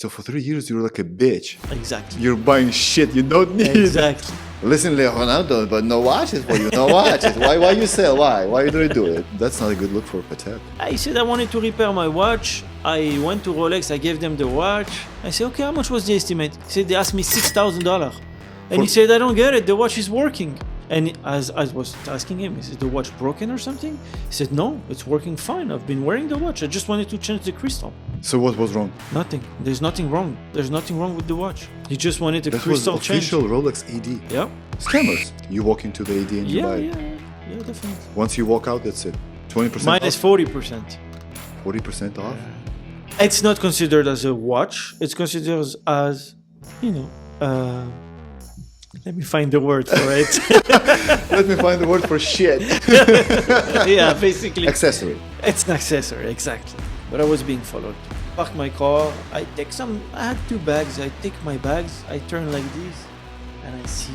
So for 3 years, you're like a bitch. Exactly. You're buying shit you don't need. Exactly. Listen, Leonardo, but no watches for you. No watches. Why you sell? Why do you do it? That's not a good look for a Patek. I said I wanted to repair my watch. I went to Rolex. I gave them the watch. I said, okay, how much was the estimate? He said they asked me $6,000. And he said, I don't get it. The watch is working. And as I was asking him, is the watch broken or something? He said, no, it's working fine. I've been wearing the watch. I just wanted to change the crystal. So what was wrong? Nothing. There's nothing wrong. There's nothing wrong with the watch. He just wanted the crystal change. That was official Rolex AD. Yeah. Scammers. You walk into the AD and you buy it. Yeah, definitely. Once you walk out, that's it. 20% Minus off? 40%. 40% off? It's not considered as a watch. It's considered as, let me find the word for it. Let me find the word for shit. Yeah, basically. Accessory. It's an accessory, exactly. But I was being followed. Park my car. I had 2 bags. I take my bags. I turn like this, and I see.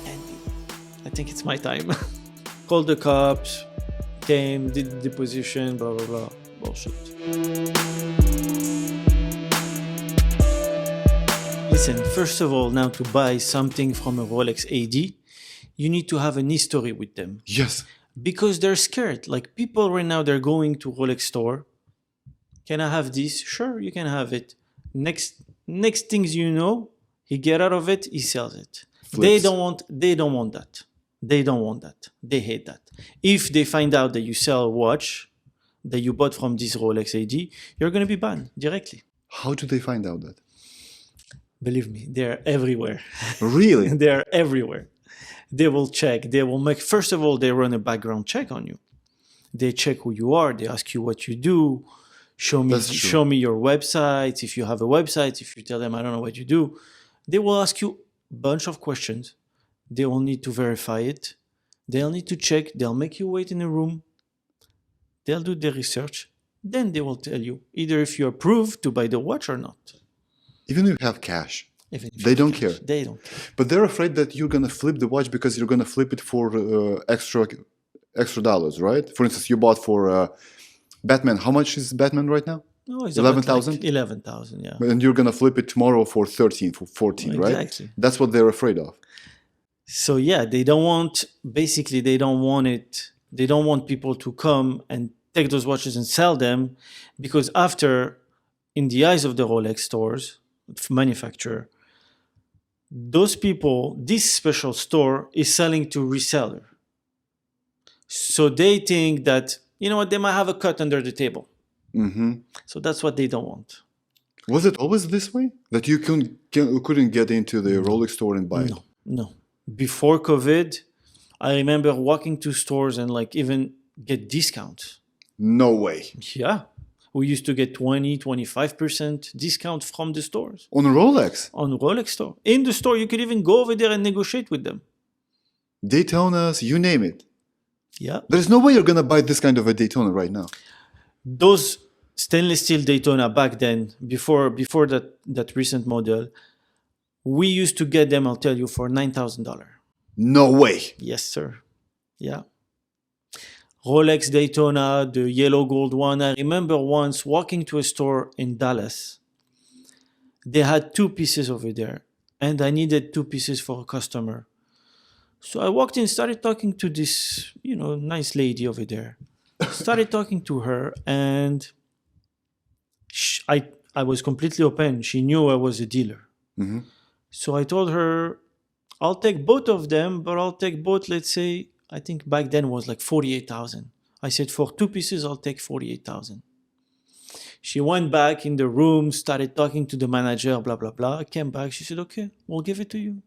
And I think it's my time. Called the cops. Came, did the deposition. Blah blah blah. Bullshit. Listen, first of all, now to buy something from a Rolex AD, you need to have an history with them. Yes. Because they're scared. Like people right now, they're going to Rolex store. Can I have this? Sure, you can have it. Next things you know, he get out of it, he sells it. Flips. They don't want that. They don't want that. They hate that. If they find out that you sell a watch that you bought from this Rolex AD, you're going to be banned directly. How do they find out that? Believe me, they're everywhere. Really? They're everywhere. They will check. They will make, first of all, they run a background check on you. They check who you are. They ask you what you do. Show me your website. If you have a website, if you tell them, I don't know what you do, they will ask you a bunch of questions. They will need to verify it. They'll need to check. They'll make you wait in a room. They'll do the research. Then they will tell you either if you're approved to buy the watch or not. Even if you have cash. They don't care. They don't care. But they're afraid that you're going to flip the watch because you're going to flip it for extra dollars, right? For instance, you bought for Batman. How much is Batman right now? No, it's 11,000? Like 11,000, yeah. And you're going to flip it tomorrow for 13, for 14, right? Exactly. That's what they're afraid of. So yeah, they don't want people to come and take those watches and sell them, because after, in the eyes of the Rolex stores, manufacturer, those people, this special store is selling to reseller. So they think that, you know what, they might have a cut under the table. Mm-hmm. So that's what they don't want. Was it always this way? That you couldn't get into the Rolex store and buy it? No. Before COVID, I remember walking to stores and like even get discounts. No way. Yeah. We used to get 20, 25% discount from the stores. On a Rolex? On Rolex store. In the store, you could even go over there and negotiate with them. Daytonas, you name it. Yeah. There's no way you're going to buy this kind of a Daytona right now. Those stainless steel Daytona back then, before that recent model, we used to get them, I'll tell you, for $9,000. No way. Yes, sir. Yeah. Rolex Daytona, the yellow gold one. I remember once walking to a store in Dallas. They had 2 pieces over there, and I needed 2 pieces for a customer. So I walked in, started talking to this, nice lady over there. Started talking to her, and I was completely open. She knew I was a dealer. Mm-hmm. So I told her, I'll take both of them, but I'll take both, let's say, I think back then was like 48,000. I said, for 2 pieces, I'll take 48,000. She went back in the room, started talking to the manager, blah, blah, blah. I came back. She said, okay, we'll give it to you.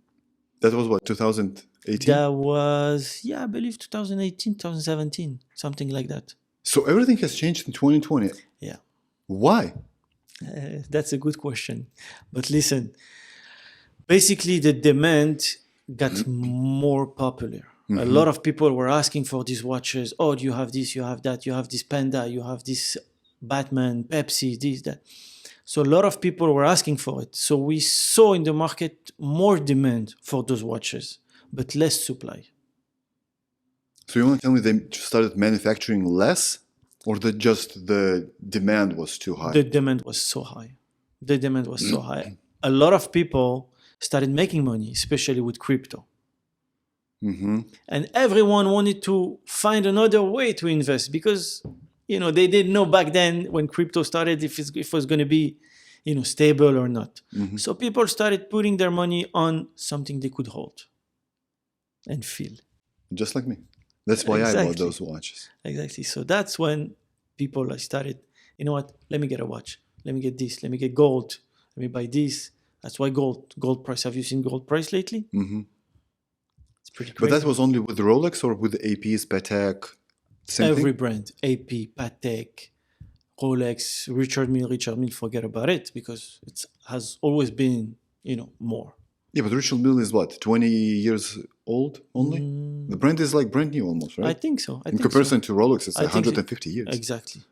That was what, 2018? That was, I believe 2018, 2017, something like that. So everything has changed in 2020? Yeah. Why? That's a good question. But listen, basically the demand got more popular. Mm-hmm. A lot of people were asking for these watches. Oh, do you have this? You have that? You have this Panda? You have this Batman, Pepsi, this, that. So a lot of people were asking for it. So we saw in the market more demand for those watches, but less supply. So you want to tell me they started manufacturing less, or that just the demand was too high? The demand was so high. The demand was so high. A lot of people started making money, especially with crypto. Mm-hmm. And everyone wanted to find another way to invest because, they didn't know back then when crypto started if it was going to be, stable or not. Mm-hmm. So people started putting their money on something they could hold and feel. Just like me. That's why I bought those watches. Exactly. So that's when people started, you know what, let me get a watch. Let me get this. Let me get gold. Let me buy this. That's why gold price. Have you seen gold price lately? Mm-hmm. It's pretty crazy. But that was only with the Rolex or with the APs, Patek? Every brand. AP, Patek, Rolex, Richard Mille, forget about it because it has always been, more. Yeah, but Richard Mille is what, 20 years old only? The brand is like brand new almost, right? I think so. In comparison to Rolex, it's 150 years. Exactly.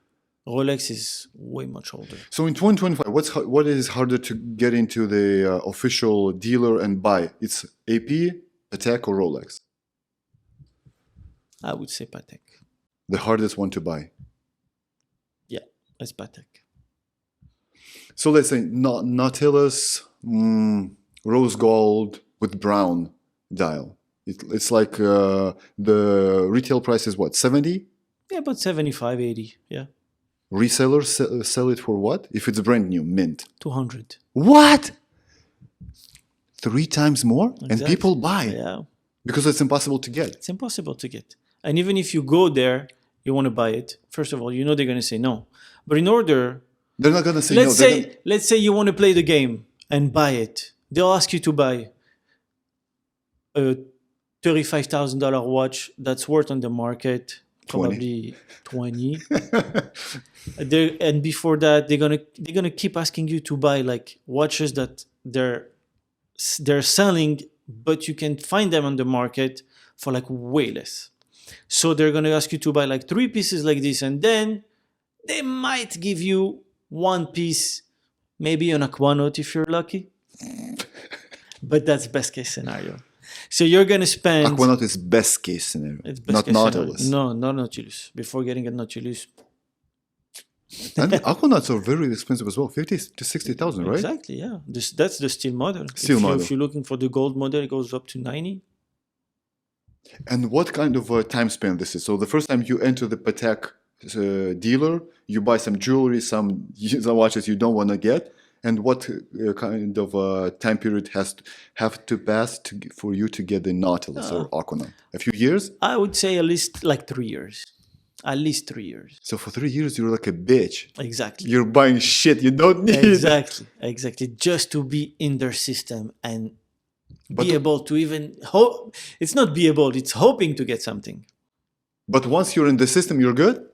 Rolex is way much older. So in 2025, what is harder to get into the official dealer and buy? It's AP, Patek, or Rolex? I would say Patek. The hardest one to buy. Yeah, it's Patek. So let's say Nautilus, rose gold with brown dial. It's like the retail price is what, 70? Yeah, about 75, 80, yeah. Resellers sell it for what? If it's brand new, mint. 200. What? 3 times more? Exactly. And people buy. Yeah. Because it's impossible to get. It's impossible to get. And even if you go there, you want to buy it. First of all, they're going to say no. But in order... They're not going to say Let's say you want to play the game and buy it. They'll ask you to buy a $35,000 watch that's worth on the market probably 20. And before that, they're gonna keep asking you to buy like watches that they're selling, but you can find them on the market for like way less. So they're gonna ask you to buy like 3 pieces like this, and then they might give you 1 piece, maybe an Aquanaut if you're lucky. But that's best case scenario. So you're going to spend... Aquanaut is best case scenario, not Nautilus. No, not Nautilus. Before getting a Nautilus... And Aquanauts are very expensive as well, 50 to 60,000, right? Exactly, yeah. That's the steel model. Model. If you're looking for the gold model, it goes up to 90. And what kind of time span this is? So the first time you enter the Patek dealer, you buy some jewelry, some watches you don't want to get. And what kind of time period have to pass for you to get the Nautilus or Aquanaut? A few years? I would say at least like 3 years. At least 3 years. So for 3 years, you're like a bitch. Exactly. You're buying shit you don't need. Exactly. Just to be in their system and be able to even hope. It's not be able, it's hoping to get something. But once you're in the system, you're good?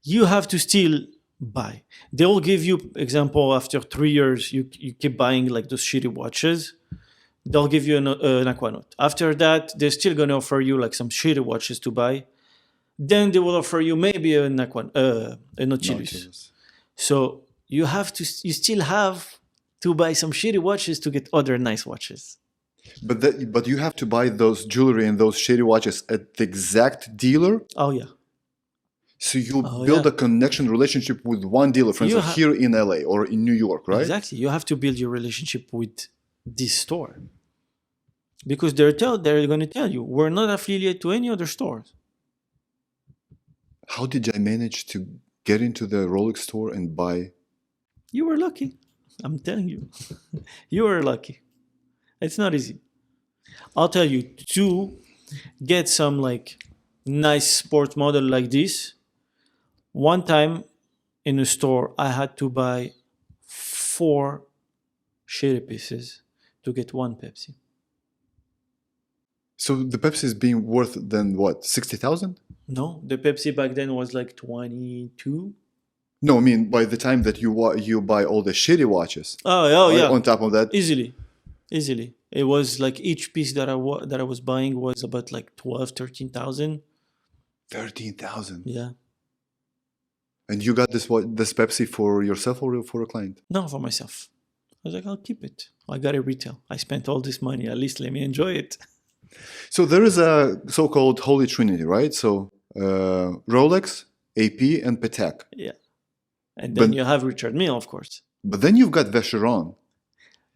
You have to still buy. They'll give you, example, after 3 years, you keep buying like those shitty watches. They'll give you an Aquanaut. After that, they're still going to offer you like some shitty watches to buy. Then they will offer you maybe a Nautilus. So you still have to buy some shitty watches to get other nice watches. But you have to buy those jewelry and those shitty watches at the exact dealer? Oh, yeah. So you build a connection relationship with one dealer, for instance, here in LA or in New York, right? Exactly. You have to build your relationship with this store. Because they're going to tell you, we're not affiliated to any other stores. How did I manage to get into the Rolex store and buy? You were lucky. I'm telling you. You were lucky. It's not easy. I'll tell you, to get some like nice sports model like this, one time in a store, I had to buy 4 shitty pieces to get 1 Pepsi. So the Pepsi is being worth then what, 60,000? No, the Pepsi back then was like 22. No, I mean by the time that you buy all the shitty watches. Oh yeah. On top of that, easily. It was like each piece that I was buying was about like 12, 13,000. 13,000. Yeah. And you got this Pepsi for yourself or for a client? No, for myself. I was like, I'll keep it. I got it retail. I spent all this money. At least let me enjoy it. So there is a so-called Holy Trinity, right? So Rolex, AP, and Patek. Yeah. And then you have Richard Mille, of course. But then you've got Vacheron.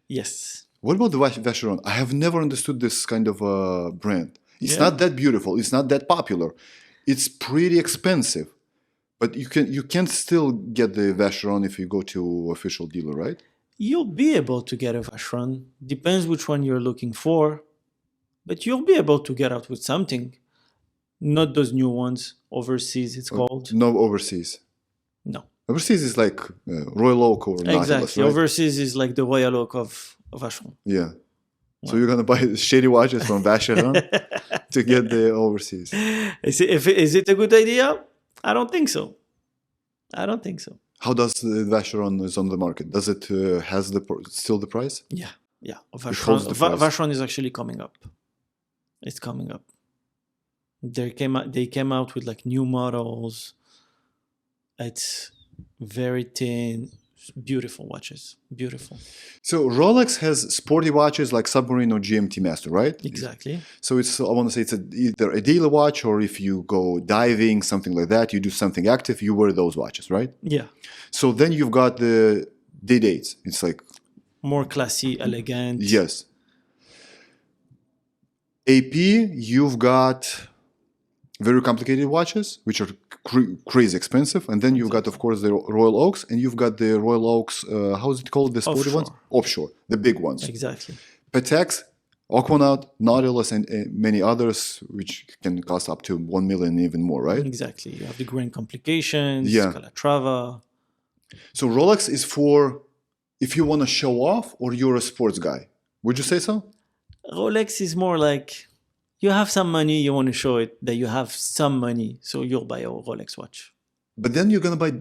Yes. What about the Vacheron? I have never understood this kind of brand. It's Yeah. not that beautiful. It's not that popular. It's pretty expensive. But you can still get the Vacheron if you go to official dealer, right? You'll be able to get a Vacheron. Depends which one you're looking for. But you'll be able to get out with something. Not those new ones. Overseas, it's called. No overseas. No. Overseas is like Royal Oak or Nautilus, Exactly. right? Overseas is like the Royal Oak of Vacheron. Yeah. So you're gonna buy shady watches from Vacheron to get the overseas. Is it a good idea? I don't think so. I don't think so. How does the Vacheron is on the market? Does it has still the price? Yeah. holds the price. Vacheron is actually coming up. It's coming up. They came out with like new models. It's very thin, beautiful watches. Beautiful. So Rolex has sporty watches like Submarine or GMT Master, right? Exactly. So I want to say it's either a daily watch or if you go diving, something like that, you do something active, you wear those watches, right? Yeah. So then you've got the day dates. It's like more classy, elegant. Yes. AP, you've got very complicated watches, which are crazy expensive. And then you've got, of course, the Royal Oaks, and you've got the Royal Oaks, how is it called? The sporty ones? Offshore, the big ones. Exactly. Pateks, Aquanaut, Nautilus, and many others, which can cost up to 1 million, even more, right? Exactly. You have the Grand Complications, Yeah. Calatrava. So Rolex is for if you want to show off or you're a sports guy. Would you say so? Rolex is more like you have some money, you want to show it that you have some money, so you'll buy a Rolex watch. But then you're going to buy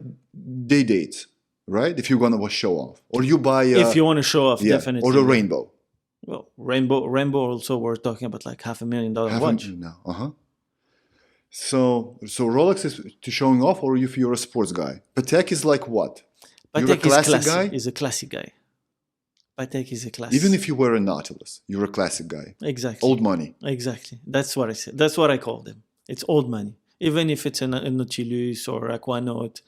day dates, right? If you're going to show off. Or you buy... if you want to show off, definitely. Or a rainbow. Well, rainbow also we're talking about like $500,000 watch. No. So Rolex is to showing off or if you're a sports guy. Patek is like what? You're a classic guy? Is a classic guy. Patek is a classic. Even if you wear a Nautilus, you're a classic guy. Exactly. Old money. Exactly. That's what I said. That's what I call them. It's old money. Even if it's a Nautilus or Aquanaut,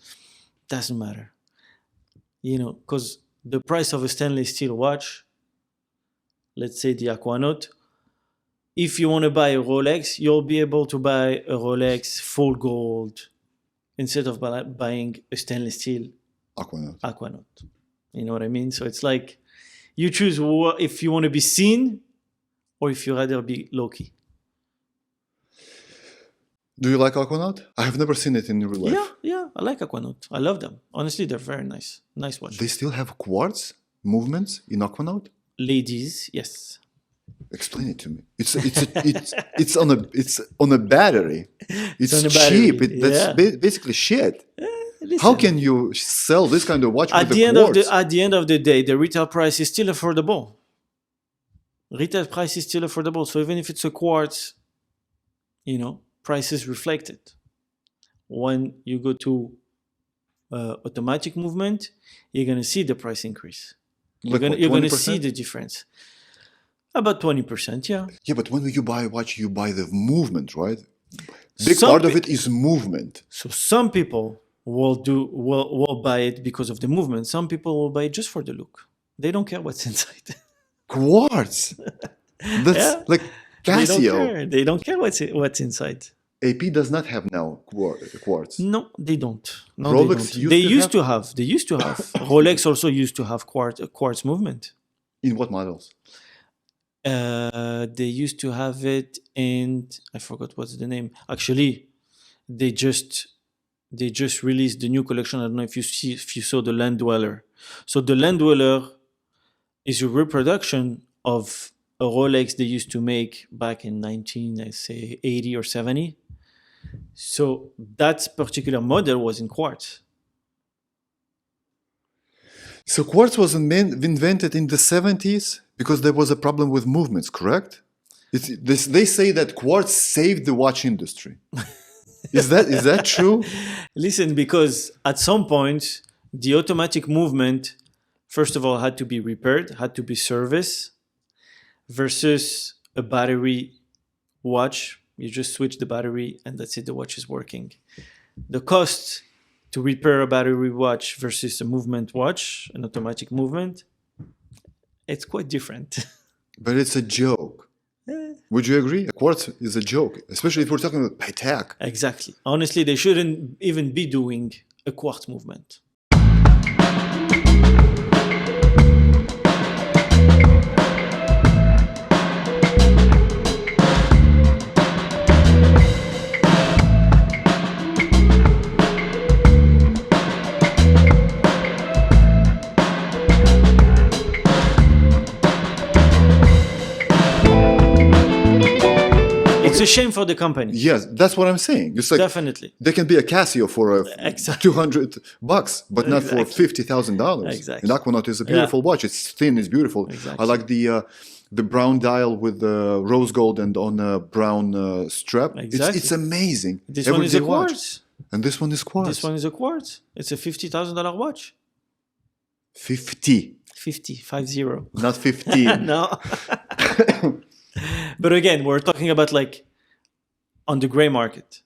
doesn't matter. You know, because the price of a stainless steel watch, let's say the Aquanaut, if you want to buy a Rolex, you'll be able to buy a Rolex full gold instead of buying a stainless steel Aquanaut. You know what I mean? So it's like you choose if you want to be seen or if you rather be low-key. Do you like Aquanaut? I have never seen it in real life. Yeah, I like Aquanaut. I love them. Honestly, they're very nice. Nice watch. They still have quartz movements in Aquanaut? Ladies, yes. Explain it to me. It's on a battery. It's on a battery, cheap. That's basically shit. How can you sell this kind of watch at with the the quartz? At the end of the day, the retail price is still affordable. Retail price is still affordable. So even if it's a quartz, you know, prices reflected. When you go to automatic movement, you're gonna see the price increase. You're gonna see the difference. About 20%, yeah. Yeah, but when you buy a watch, you buy the movement, right? Big part of it is movement. So some people will buy it because of the movement. Some people will buy it just for the look. They don't care what's inside. Quartz. That's like Casio. They don't care what's inside. AP does not have now quartz. No, they don't. No, Rolex they used to have. They used to have. Rolex also used to have quartz movement. In what models? They used to have it in, I forgot what's the name. Actually, they just released the new collection. I don't know if you saw the Land Dweller. So the Land Dweller is a reproduction of a Rolex they used to make back in 1980 or 70. So that particular model was in quartz. So quartz was invented in the 70s because there was a problem with movements, correct? They say that quartz saved the watch industry. Is that true? Listen, because at some point, the automatic movement, first of all, had to be repaired, had to be serviced, versus a battery watch. You just switch the battery and that's it, the watch is working. The cost to repair a battery watch versus a movement watch, an automatic movement, it's quite different. But it's a joke. Would you agree? A quartz is a joke, especially if we're talking about Patek. Exactly. Honestly, they shouldn't even be doing a quartz movement. It's a shame for the company. Yes, that's what I'm saying. It's like Definitely. there can be a Casio for Exactly. $200, but not for $50,000. Exactly. An Aquanaut is a beautiful watch. It's thin, it's beautiful. Exactly. I like the brown dial with the rose gold and on a brown strap. Exactly. It's amazing. This one is a Everyday watch. quartz. And this one is quartz. This one is a quartz. It's a $50,000 watch. 50, 50. not 15. No. But again, we're talking about like on the gray market.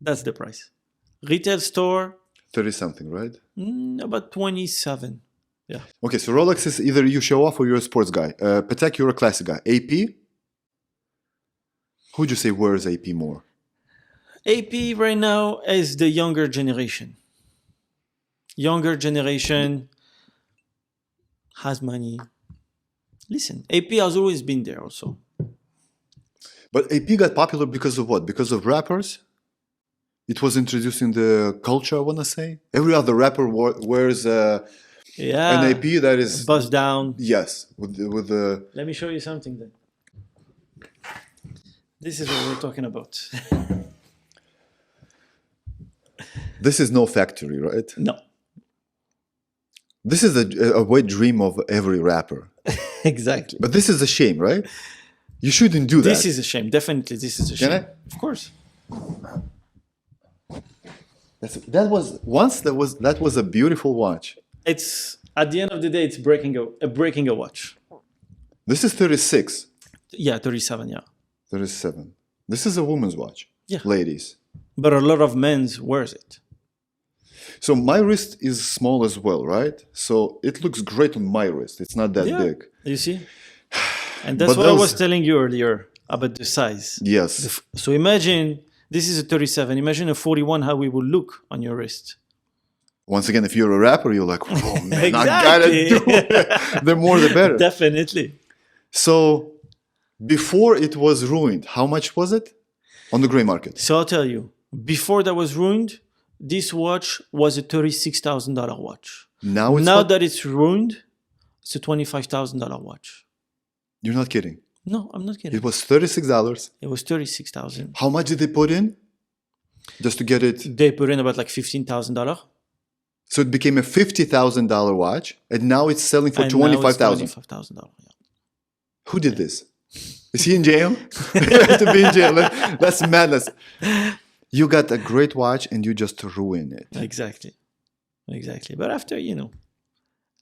That's the price. Retail store, 30 something, right? about 27. Yeah. Okay, so Rolex is either you show off or you're a sports guy. Patek, you're a classic guy. AP? Who'd you say wears AP more? AP right now is the younger generation. Younger generation has money. Listen, AP has always been there also. But AP got popular because of what? Because of rappers? It was introduced in the culture, I want to say. Every other rapper wears an AP that is... bust down. Yes, with the... Let me show you something then. This is what we're talking about. This is no factory, right? No. This is a wet dream of every rapper. Exactly. But this is a shame, right? You shouldn't do that. This is a shame. Definitely, this is a shame. Can I? Of course. That was a beautiful watch. It's at the end of the day, it's breaking a watch. This is 36. Yeah, 37. Yeah. 37. This is a woman's watch. Yeah. Ladies. But a lot of men's wears it. So my wrist is small as well, right? So it looks great on my wrist. It's not that big. You see? And that's what I was telling you earlier about the size. Yes. So imagine, this is a 37. Imagine a 41, how it will look on your wrist. Once again, if you're a rapper, you're like, oh man, Exactly. I gotta do it. The more the better. Definitely. So before it was ruined, how much was it on the gray market? So I'll tell you, before that was ruined, this watch was a $36,000 watch. Now that it's ruined, it's a $25,000 watch. You're not kidding. No, I'm not kidding. It was $36. It was $36,000. How much did they put in just to get it? They put in about like $15,000. So it became a $50,000 watch, and now it's selling for $25,000. $25,000. Yeah. Who did this? Is he in jail? He has to be in jail. That's madness. You got a great watch and you just ruin it. Exactly. But after,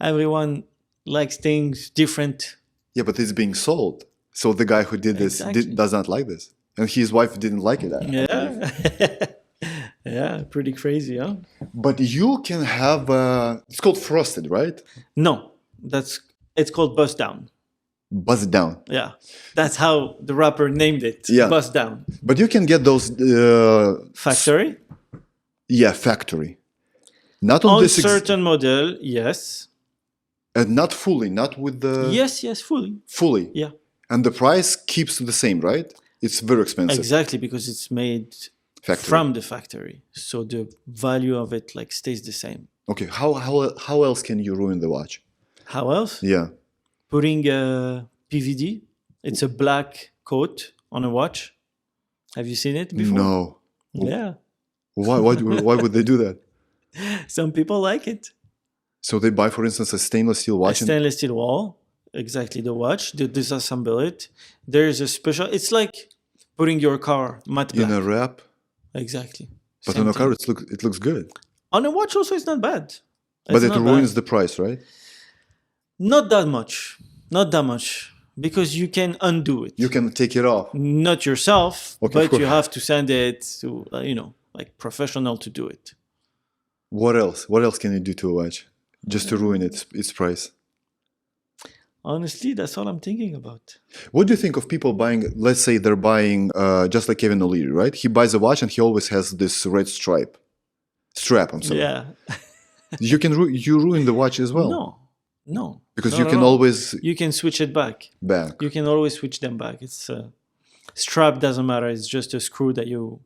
everyone likes things different. Yeah, but it's being sold. So the guy who did this does not like this. And his wife didn't like it. Yeah. Yeah, pretty crazy, huh? But you can have, it's called frosted, right? No, it's called bust down. Bust down. Yeah, that's how the rapper named it. Yeah. Bust down. But you can get those... Factory? Yeah, factory. Not on this... certain model, yes. And not fully, not with the... Yes, fully. Fully? Yeah. And the price keeps the same, right? It's very expensive. Exactly, because it's made from the factory. So the value of it stays the same. Okay, how else can you ruin the watch? How else? Yeah. Putting a PVD. It's a black coat on a watch. Have you seen it before? No. Yeah. Why would they do that? Some people like it. So they buy, for instance, a stainless steel watch. A stainless steel wall. Exactly, the watch. They disassemble it. There's a special... It's like putting your car matte black. In a wrap? Exactly. But on a car, it looks good. On a watch also, it's not bad. But it ruins the price, right? Not that much. Not that much. Because you can undo it. You can take it off. Not yourself, Okay, but you have to send it to, like professional to do it. What else? What else can you do to a watch just to ruin its price? Honestly, that's all I'm thinking about. What do you think of people buying? Let's say they're buying, just like Kevin O'Leary, right? He buys a watch and he always has this red strap. I'm sorry. Yeah. You ruin the watch as well. No. Because No, you no, can no. always You can switch it back. back. You can always switch them back. It's strap doesn't matter. It's just a screw that you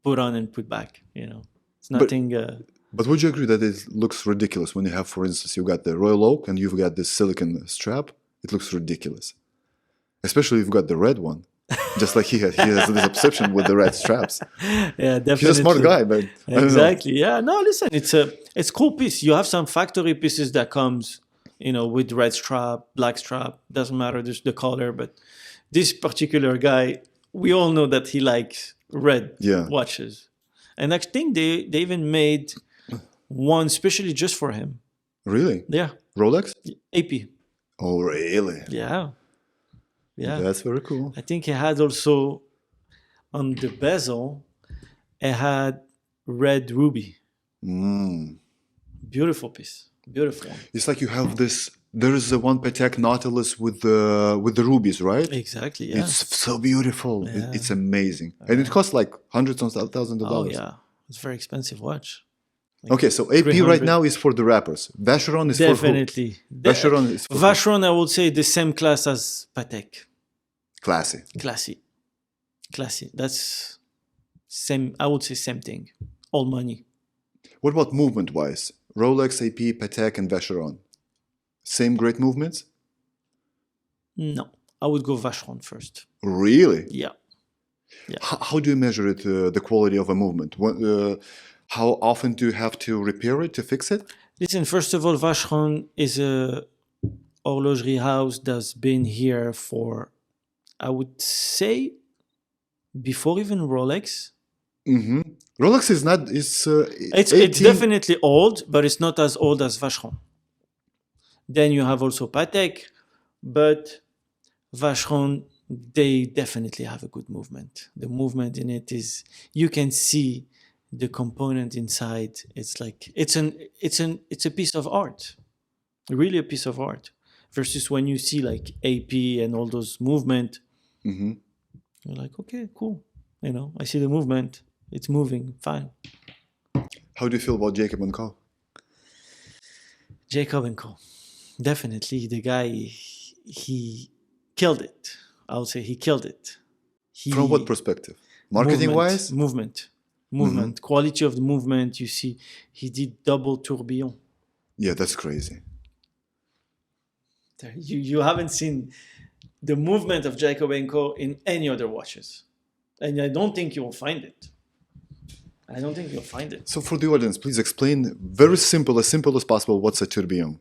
put on and put back. It's nothing. But would you agree that it looks ridiculous when you have, for instance, you got the Royal Oak and you've got this silicon strap? It looks ridiculous, especially if you've got the red one. Just like he has this obsession with the red straps. Yeah, definitely. He's a smart guy, but I don't know. Exactly. Yeah. No, listen, it's cool piece. You have some factory pieces that comes, with red strap, black strap. Doesn't matter just the color, but this particular guy, we all know that he likes red watches, and I think they even made one especially just for him. Really? Yeah. Rolex? AP. Oh, really? Yeah. Yeah. That's very cool. I think it had also on the bezel, it had red ruby. Beautiful piece. Beautiful one. It's like you have this. There is the one Patek Nautilus with the rubies, right? Exactly. Yeah. It's so beautiful. Yeah. It's amazing, and it costs like hundreds of thousands of dollars. Oh yeah, it's a very expensive watch. Okay, so AP right now is for the rappers. Vacheron is definitely. for who? Vacheron is for Vacheron, I would say the same class as Patek. Classy. That's same. I would say same thing. All money. What about movement-wise? Rolex, AP, Patek, and Vacheron. Same great movements? No, I would go Vacheron first. Really? Yeah. How do you measure it? The quality of a movement? How often do you have to repair it to fix it? Listen, first of all, Vacheron is a horlogerie house that's been here for, I would say, before even Rolex. Mm-hmm. Rolex is not. It's definitely old, but it's not as old as Vacheron. Then you have also Patek, but Vacheron, they definitely have a good movement. The movement in it is, you can see the component inside. It's like it's a piece of art, really a piece of art. Versus when you see like AP and all those movement, you're like, okay, cool. I see the movement. It's moving fine. How do you feel about Jacob & Co? Jacob & Co. Definitely, the guy, he killed it. I would say he killed it. From what perspective? Marketing-wise? Movement. Quality of the movement. You see, he did double tourbillon. Yeah, that's crazy. You haven't seen the movement of Jacob & Co. in any other watches. And I don't think you will find it. So for the audience, please explain very simple as possible, what's a tourbillon?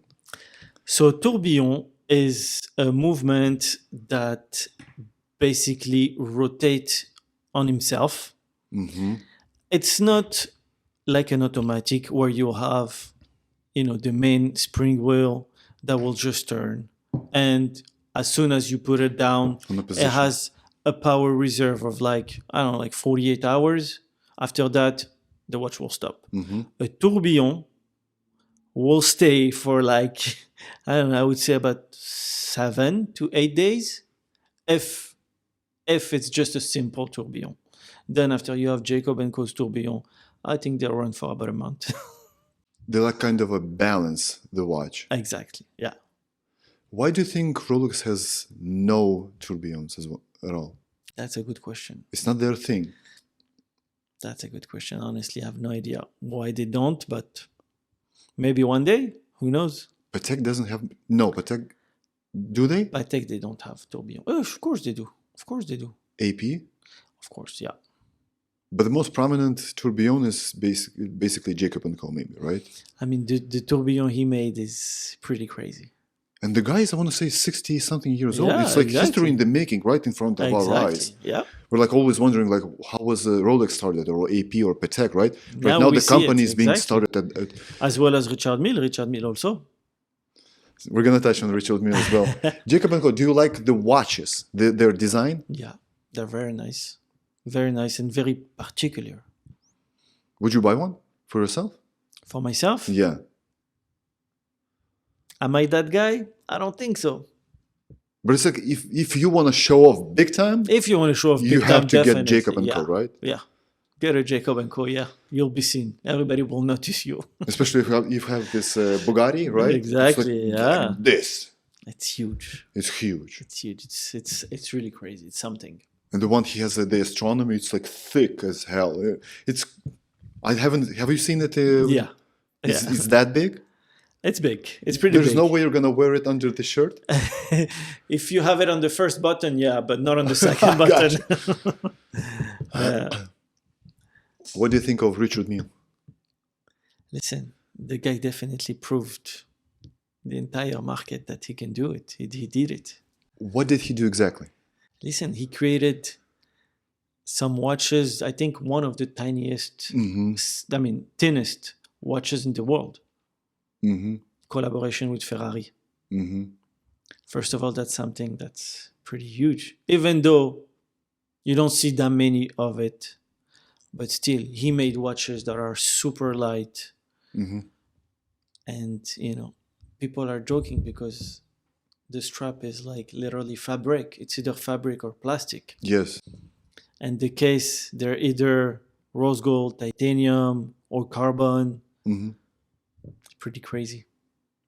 So tourbillon is a movement that basically rotates on himself. It's not like an automatic where you have, the main spring wheel that will just turn. And as soon as you put it down, it has a power reserve of like 48 hours. After that, the watch will stop. A tourbillon will stay for I would say about 7 to 8 days if it's just a simple tourbillon. Then after you have Jacob & Co.'s tourbillon, I think they'll run for about a month. They like kind of a balance, the watch. Exactly, yeah. Why do you think Rolex has no tourbillons at all? That's a good question. It's not their thing. That's a good question. Honestly, I have no idea why they don't, but maybe one day, who knows? Patek doesn't have... No, Patek... Do they? Patek, they don't have tourbillon. Oh, of course they do. AP? Of course, yeah. But the most prominent tourbillon is basically Jacob & Co. maybe, right? I mean, the tourbillon he made is pretty crazy. And the guy is, I want to say, 60-something years old. Yeah, It's like exactly. history in the making, right in front of our eyes. Yeah. We're like always wondering, like, how was Rolex started, or AP, or Patek, right? Now Now we the see company it, is being exactly. started at... As well as Richard Mille also. We're going to touch on Richard Mille as well. Jacob & Co., do you like the watches, their design? Yeah, they're very nice. Very nice and very particular. Would you buy one for yourself? For myself? Yeah. Am I that guy? I don't think so. But it's like if you want to show off big time, If you want to show off you big have time, to get definitely, Jacob and yeah. Co, right? Yeah. Get a Jacob and Co, yeah. You'll be seen. Everybody will notice you. Especially if you have this Bugatti, right? Exactly, it's yeah. like this. It's huge. It's huge. It's huge. It's really crazy. It's something. And the one he has, the astronomy, it's like thick as hell. Have you seen it? Yeah. It's that big? It's big. It's pretty big. There's no way you're going to wear it under the shirt? If you have it on the first button, yeah, but not on the second button. What do you think of Richard Mille? Listen, the guy definitely proved the entire market that he can do it. He did it. What did he do exactly? Listen, he created some watches, I think one of the tiniest, thinnest watches in the world. Collaboration with Ferrari. First of all, that's something that's pretty huge. Even though you don't see that many of it, but still, he made watches that are super light. And, people are joking because the strap is like literally fabric. It's either fabric or plastic. Yes. And the case, they're either rose gold, titanium, or carbon. It's pretty crazy.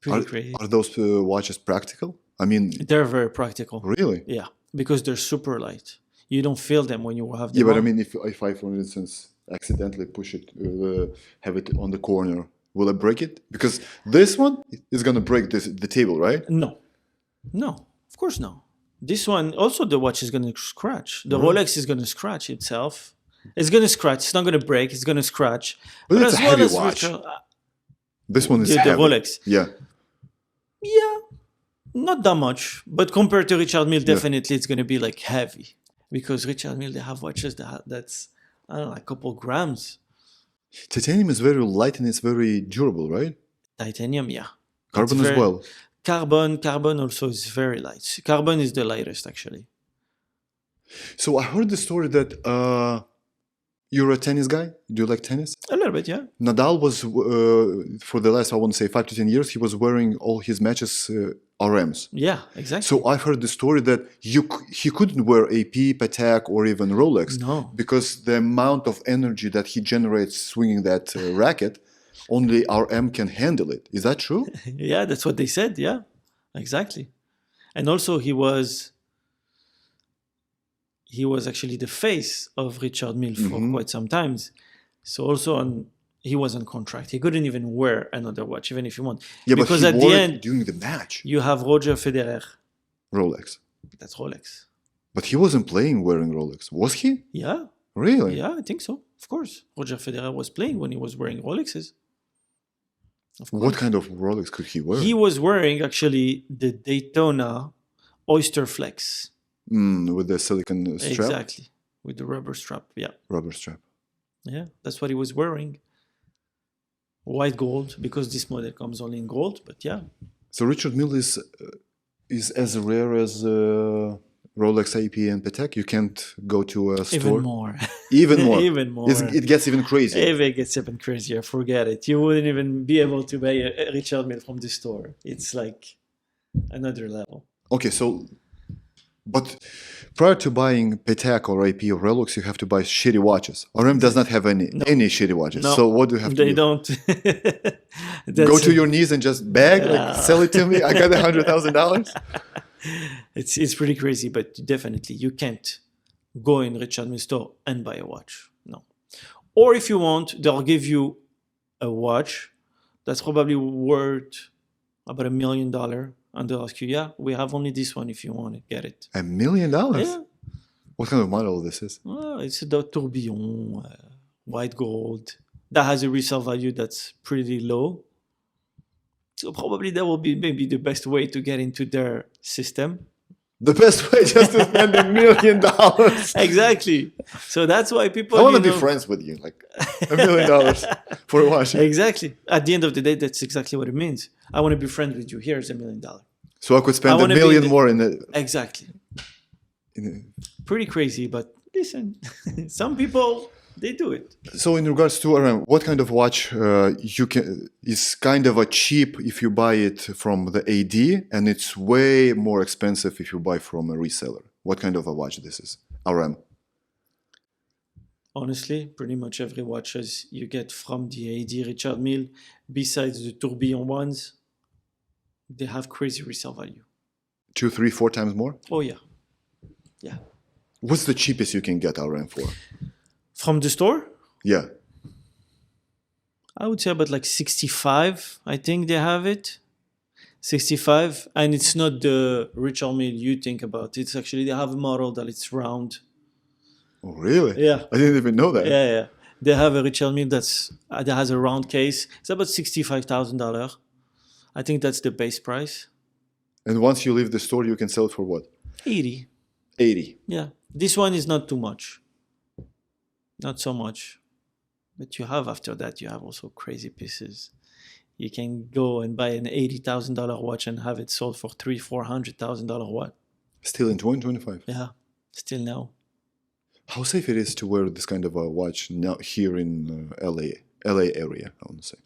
Crazy. Are those watches practical? I mean, They're very practical. Really? Yeah, because they're super light. You don't feel them when you have them. Yeah, but on. I mean, if I, for instance, accidentally push it, have it on the corner, will I break it? Because this one is going to break the table, right? No, of course no. This one, also the watch is going to scratch. The Rolex is going to scratch itself. It's going to scratch. It's not going to break. It's going to scratch. But it's a heavy watch. This one is heavy. The Rolex. Yeah. Yeah, not that much. But compared to Richard Mille, definitely it's going to be like heavy. Because Richard Mille, they have watches that's, I don't know, a couple grams. Titanium is very light and it's very durable, right? Titanium, yeah. Carbon as well. Carbon also is very light. Carbon is the lightest, actually. So I heard the story that you're a tennis guy. Do you like tennis? A little bit, yeah. Nadal was, for the last, I want to say, 5 to 10 years, he was wearing all his matches RMs. Yeah, exactly. So I've heard the story that he couldn't wear AP, Patek, or even Rolex. No. Because the amount of energy that he generates swinging that racket, only RM can handle it. Is that true? Yeah, that's what they said. Yeah, exactly. And also he was actually the face of Richard Mille for quite some time. So also he was on contract. He couldn't even wear another watch, even if he wanted. Yeah, because but he at wore the it end, during the match. you have Roger Federer. Rolex. That's Rolex. But he wasn't playing wearing Rolex, was he? Yeah. Really? Yeah, I think so. Of course. Roger Federer was playing when he was wearing Rolexes. What kind of Rolex could he wear? He was wearing actually the Daytona Oyster Flex. With the silicone strap? Exactly. With the rubber strap, yeah. Rubber strap. Yeah, that's what he was wearing. White gold, because this model comes only in gold, but yeah. So Richard Mille is as rare as Rolex, AP, and Patek. You can't go to a store. Even more. Even more. Even more. It gets even crazier. If it gets even crazier, forget it. You wouldn't even be able to buy a Richard Mille from the store. It's like another level. Okay, so, but prior to buying Patek or AP or Rolex, you have to buy shitty watches. RM does not have any shitty watches. No, so what do you have to do? They don't. Go to your knees and just beg, like, sell it to me. I got $100,000. It's pretty crazy, but definitely you can't go in Richard Mille store and buy a watch. No. Or if you want, they'll give you a watch that's probably worth about $1 million, and they'll ask you, yeah, we have only this one if you want it, get it. $1 million? Yeah. What kind of model this is? Well, it's the tourbillon, white gold. That has a resale value that's pretty low. So probably that will be maybe the best way to get into their system. The best way just to spend $1 million. Exactly. So that's why people... I want to be friends with you, like $1 million for a watch. Exactly. At the end of the day, that's exactly what it means. I want to be friends with you. Here's $1 million. So I could spend $1 million more in it. Exactly. Pretty crazy, but listen, some people They do it. So in regards to RM, what kind of watch is kind of a cheap if you buy it from the AD, and it's way more expensive if you buy from a reseller? What kind of a watch this is? RM. Honestly, pretty much every watches you get from the AD Richard Mille, besides the tourbillon ones, they have crazy resale value. 2, 3, 4 times more? Oh yeah. Yeah. What's the cheapest you can get RM for? From the store? Yeah. I would say about like 65. I think they have it. 65. And it's not the Richard Mille you think about. It's actually, they have a model that it's round. Oh, really? Yeah. I didn't even know that. Yeah. They have a Richard Mille that has a round case. It's about $65,000. I think that's the base price. And once you leave the store, you can sell it for what? 80. 80. Yeah. This one is not too much. Not so much. But you have after that, you have also crazy pieces. You can go and buy an $80,000 watch and have it sold for $300,000-$400,000 watch. Still in 2025? Yeah. Still now. How safe it is to wear this kind of a watch now here in LA area, I want to say.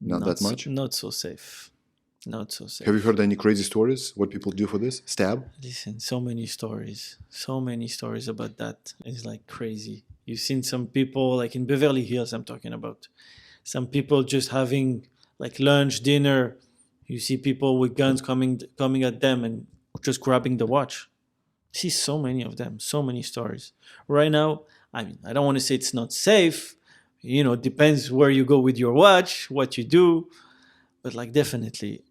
Not that much? Not so safe. Not so safe. Have you heard any crazy stories? What people do for this? Stab? Listen, so many stories. So many stories about that. It's like crazy. You've seen some people, like in Beverly Hills, I'm talking about. Some people just having like lunch, dinner. You see people with guns coming at them and just grabbing the watch. See so many of them, so many stories. Right now, I mean, I don't want to say it's not safe. You know, it depends where you go with your watch, what you do. But like definitely,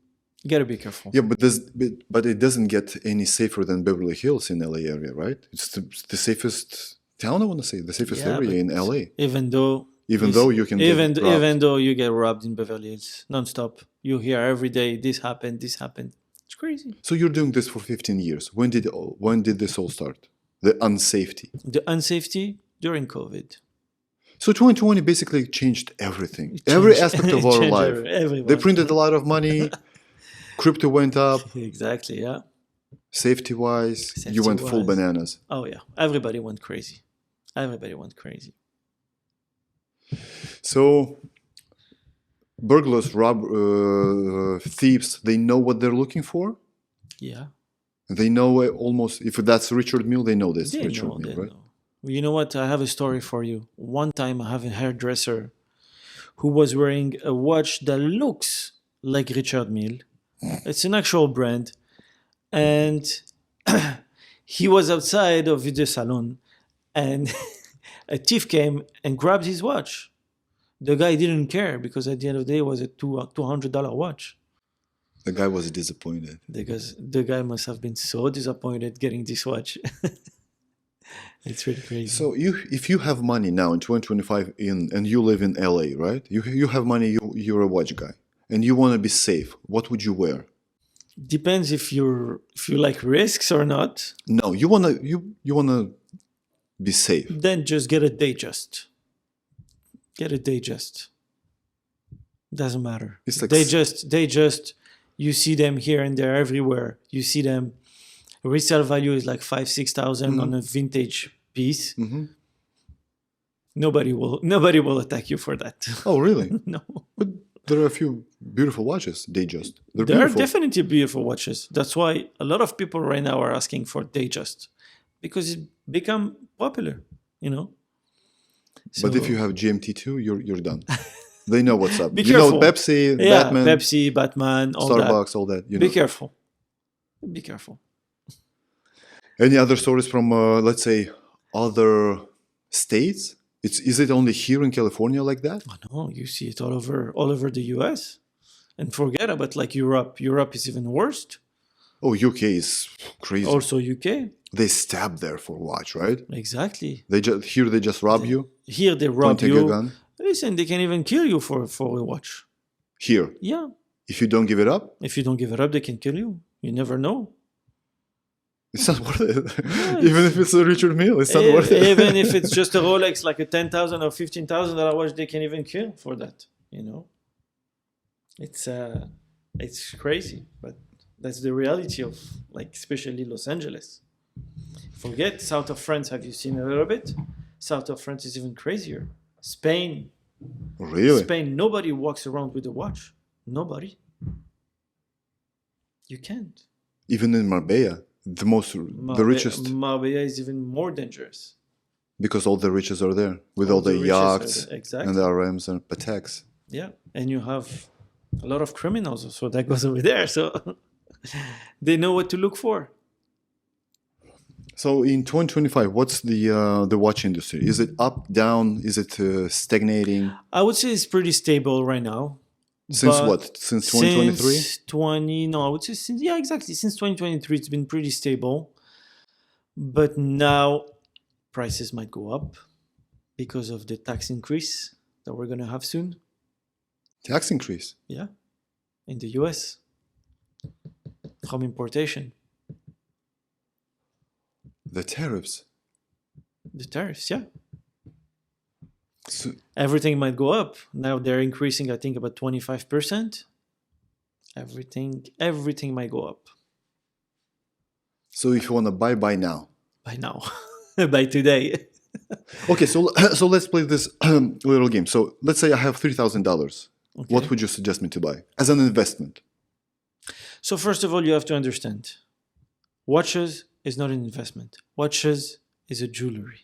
you gotta be careful. Yeah, but it doesn't get any safer than Beverly Hills in LA area, right? It's the safest town, I want to say, the safest area in LA. Even though you can even though you get robbed in Beverly Hills nonstop, you hear every day this happened. It's crazy. So you're doing this for 15 years. When did this all start? The unsafety. The unsafety during COVID. So 2020 basically changed everything. Every aspect of our life. They printed a lot of money. Crypto went up. Exactly, yeah. Safety-wise, you went full bananas. Oh, yeah. Everybody went crazy. So burglars, thieves, they know what they're looking for? Yeah. They know almost, if that's Richard Mille, they know this. Richard Mille, right? Know. You know what? I have a story for you. One time I have a hairdresser who was wearing a watch that looks like Richard Mille. It's an actual brand. And he was outside of the salon and a thief came and grabbed his watch. The guy didn't care because at the end of the day it was a $200 watch. The guy was disappointed. Because the guy must have been so disappointed getting this watch. It's really crazy. So if you have money now in 2025 and you live in LA, right? You have money, you're a watch guy, and you want to be safe. What would you wear? Depends if you like risks or not. No, you wanna be safe. Then just get a Datejust. Get a Datejust. Doesn't matter. It's like Datejust. You see them here and there everywhere. You see them. Resale value is like $5,000-$6,000 on a vintage piece. Mm-hmm. Nobody will attack you for that. Oh, really? No. But there are a few beautiful watches. Datejust. There are definitely beautiful watches. That's why a lot of people right now are asking for Datejust because it's become popular. You know. But if you have GMT2, you're done. They know what's up. Be careful. Know Pepsi, Batman, Pepsi, Batman, all Starbucks, that. all that. Be careful. Be careful. Any other stories from, let's say, other states? Is it only here in California like that? Oh, no, you see it all over the US. And forget about like Europe. Europe is even worse. Oh, UK is crazy. Also UK. They stab there for watch, right? Exactly. They just rob you. Here they rob you. Don't take a gun. Listen, they can even kill you for a watch. Here. Yeah. If you don't give it up. If you don't give it up, they can kill you. You never know. It's not worth it. Yeah, even if it's a Richard Mille, it's not worth it. Even if it's just a Rolex, like a $10,000 or $15,000 watch, they can even kill for that. You know, it's crazy, but that's the reality of like especially Los Angeles. Forget south of France. Have you seen a little bit? South of France is even crazier. Spain. Really? Spain, nobody walks around with a watch. Nobody. You can't. Even in Marbella, the richest, Marbella is even more dangerous. because all the riches are there with all the riches yachts exactly. and the RMs and Pateks. Yeah, and you have a lot of criminals also that goes over there, so they know what to look for. So in 2025, what's the watch industry? Is it up, down? Is it stagnating? I would say it's pretty stable right now. Since what? Since 2023? I would say exactly. Since 2023, it's been pretty stable. But now prices might go up because of the tax increase that we're going to have soon. Tax increase? Yeah, in the US from importation. The tariffs? The tariffs, yeah. So, Everything might go up. Now they're increasing, I think, about 25%. Everything might go up. so if you want to buy now. By now. By today. Okay, so let's play this little game. So let's say I have $3,000. Okay. What would you suggest me to buy as an investment? So first of all, you have to understand, watches is not an investment. Watches is a jewelry.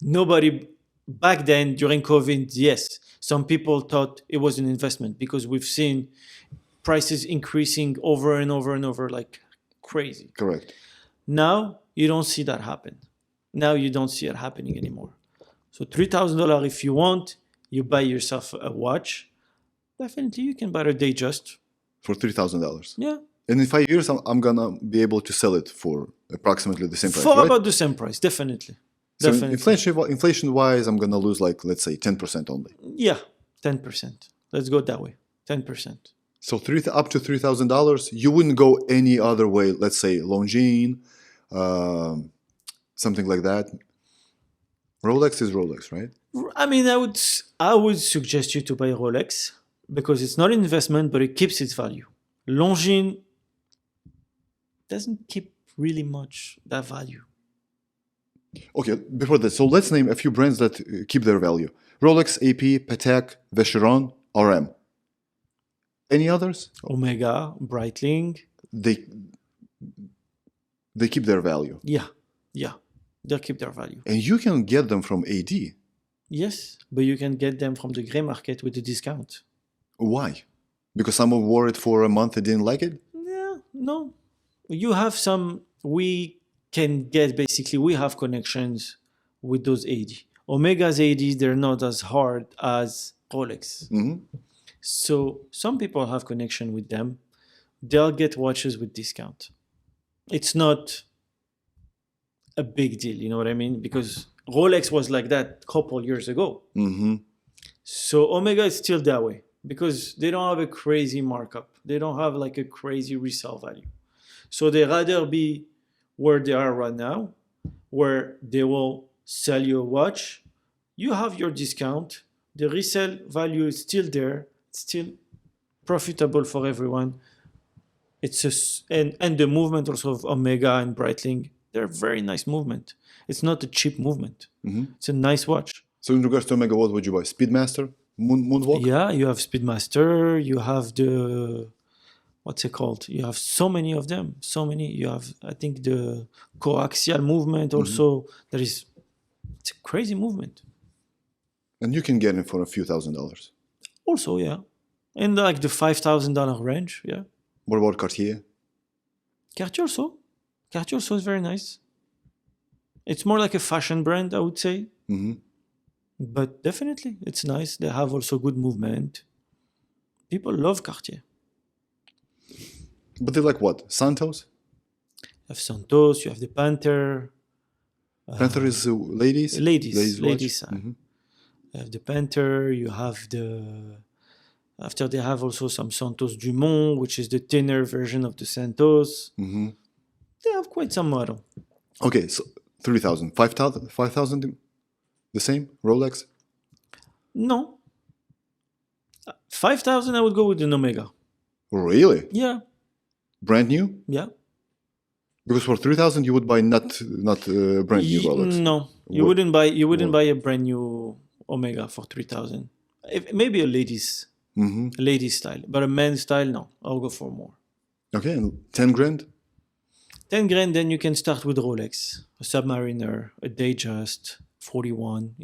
Nobody back then during COVID, yes, some people thought it was an investment because we've seen prices increasing over and over and over like crazy. Correct. Now you don't see that happen. Now you don't see it happening anymore. So $3,000 if you want, you buy yourself a watch. Definitely you can buy a Datejust. For $3,000. Yeah. And in 5 years, I'm going to be able to sell it for approximately the same price, For right? about the same price, definitely. So Definitely. inflation-wise, I'm going to lose like, let's say, 10% only. Yeah, 10%. Let's go that way. 10%. So up to $3,000, you wouldn't go any other way. Let's say Longines, something like that. Rolex is Rolex, right? I mean, I would suggest you to buy Rolex because it's not an investment, but it keeps its value. Longines doesn't keep really much that value. Okay, before that, so let's name a few brands that keep their value. Rolex, AP, Patek, Vacheron, RM. Any others? Omega, Breitling. They keep their value. Yeah. They'll keep their value. And you can get them from AD. Yes, but you can get them from the gray market with a discount. Why? Because someone wore it for a month and didn't like it? Yeah, no. You have some, we have connections with those AD. Omega's ADs, they're not as hard as Rolex. Mm-hmm. So some people have connection with them. They'll get watches with discount. It's not a big deal, you know what I mean? Because Rolex was like that a couple years ago. Mm-hmm. So Omega is still that way because they don't have a crazy markup. They don't have like a crazy resale value. So they rather be where they are right now, where they will sell you a watch. You have your discount. The resale value is still there. It's still profitable for everyone. And the movement also of Omega and Breitling, they're very nice movement. It's not a cheap movement. Mm-hmm. It's a nice watch. So in regards to Omega, what would you buy? Speedmaster? Moonwalk? Yeah, you have Speedmaster. You have what's it called? You have so many of them. So many. You have, I think, the coaxial movement also. Mm-hmm. It's a crazy movement. And you can get it for a few $1,000s. Also, yeah. In like the $5,000 range, yeah. What about Cartier? Cartier also is very nice. It's more like a fashion brand, I would say. Mm-hmm. But definitely, it's nice. They have also good movement. People love Cartier. But they like what? Santos? You have Santos, you have the Panther. Panther is ladies? Ladies. Mm-hmm. You have the Panther, you have after they have also some Santos Dumont, which is the thinner version of the Santos. Mm-hmm. They have quite some model. Okay, so 3,000. 5,000? The same? Rolex? No. 5,000 I would go with an Omega. Really? Yeah. Brand new? Yeah. Because for 3,000 you would buy not brand new Rolex. No, you wouldn't buy a brand new Omega for 3,000. Maybe a ladies style, but a men's style, no. I'll go for more. Okay, and 10 grand? 10 grand, then you can start with Rolex, a Submariner, a Datejust, 41,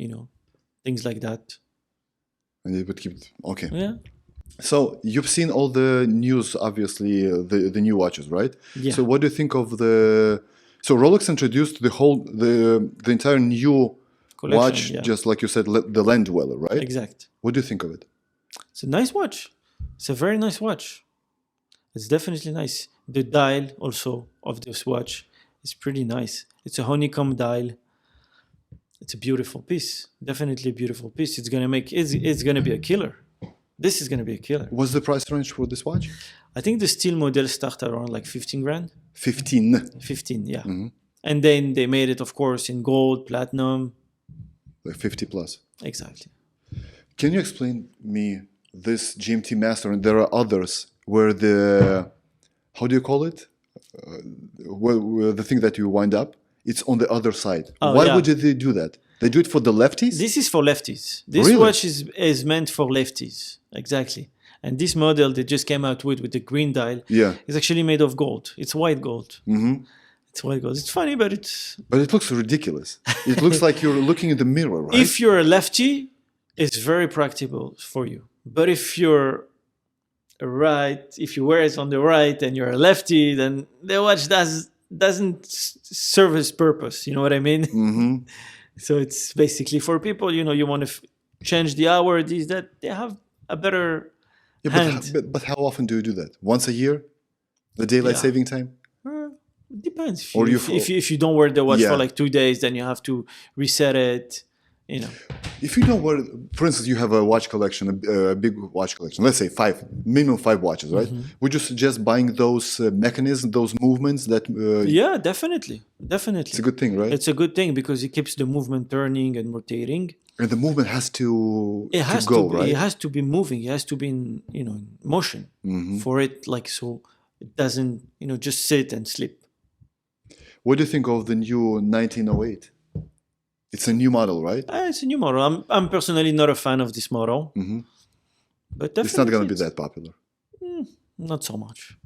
things like that. And it would keep okay. Yeah. So you've seen all the news, obviously, the new watches, right? Yeah. So what do you think of so Rolex introduced the entire new Collection, watch, yeah. just like you said, the Land Dweller, right? Exact. What do you think of it? It's a nice watch. It's a very nice watch. It's definitely nice. The dial also of this watch is pretty nice. It's a honeycomb dial. It's a beautiful piece. Definitely a beautiful piece. It's gonna be a killer. This is gonna be a killer. What's the price range for this watch? I think the steel model start around like 15 grand. 15. 15, yeah. And then they made it, of course, in gold, platinum. Like 50 plus. Exactly. Can you explain me this GMT Master, and there are others where the, how do you call it? Well, the thing that you wind up, it's on the other side. Why would they do that? They do it for the lefties? This is for lefties. This Really? watch is meant for lefties. Exactly. And this model they just came out with the green dial is actually made of gold. It's white gold. It's white gold. It's funny, but it's... But it looks ridiculous. It looks like you're looking in the mirror, right? If you're a lefty, it's very practical for you. But if you're if you wear it on the right and you're a lefty, then the watch doesn't serve its purpose. You know what I mean? So it's basically for people, you want to change the hour, that they have a better hand. But how often do you do that? Once a year? The daylight saving time? It depends. Or if you don't wear the watch for like 2 days, then you have to reset it. If you don't wear, for instance, you have a watch collection, a big watch collection, let's say minimum 5 watches, right? Would you suggest buying those mechanisms, those movements that... yeah, definitely. It's a good thing, right? It's a good thing because it keeps the movement turning and rotating. And the movement has to go, right? It has to be moving. It has to be in motion for it, so it doesn't, just sit and sleep. What do you think of the new 1908? It's a new model, right? It's a new model. I'm personally not a fan of this model. But definitely it's not going to be that popular. Not so much.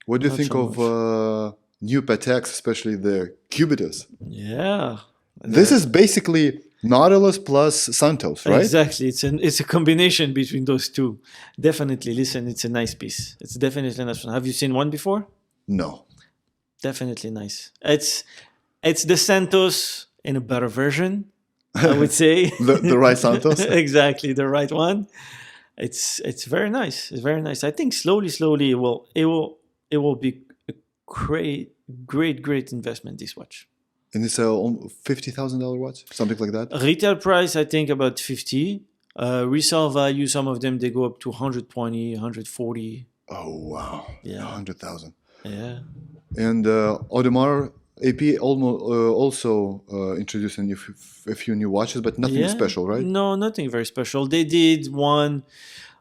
What do you think of new Pateks, especially the Cubitus? Yeah. This is basically Nautilus plus Santos, right? Exactly. It's a combination between those two. Definitely. Listen, it's a nice piece. It's definitely a nice one. Have you seen one before? No. Definitely nice. It's the Santos in a better version, I would say. the right Santos? Exactly, the right one. It's very nice. It's very nice. I think slowly it will be a great investment, this watch. And it's a $50,000 watch, something like that. Retail price, I think about 50. Resale value, some of them they go up to 120, 140. Oh wow! Yeah, 100,000. Yeah. And Audemars AP also introduced a few new watches, but nothing special, right? No, nothing very special. They did one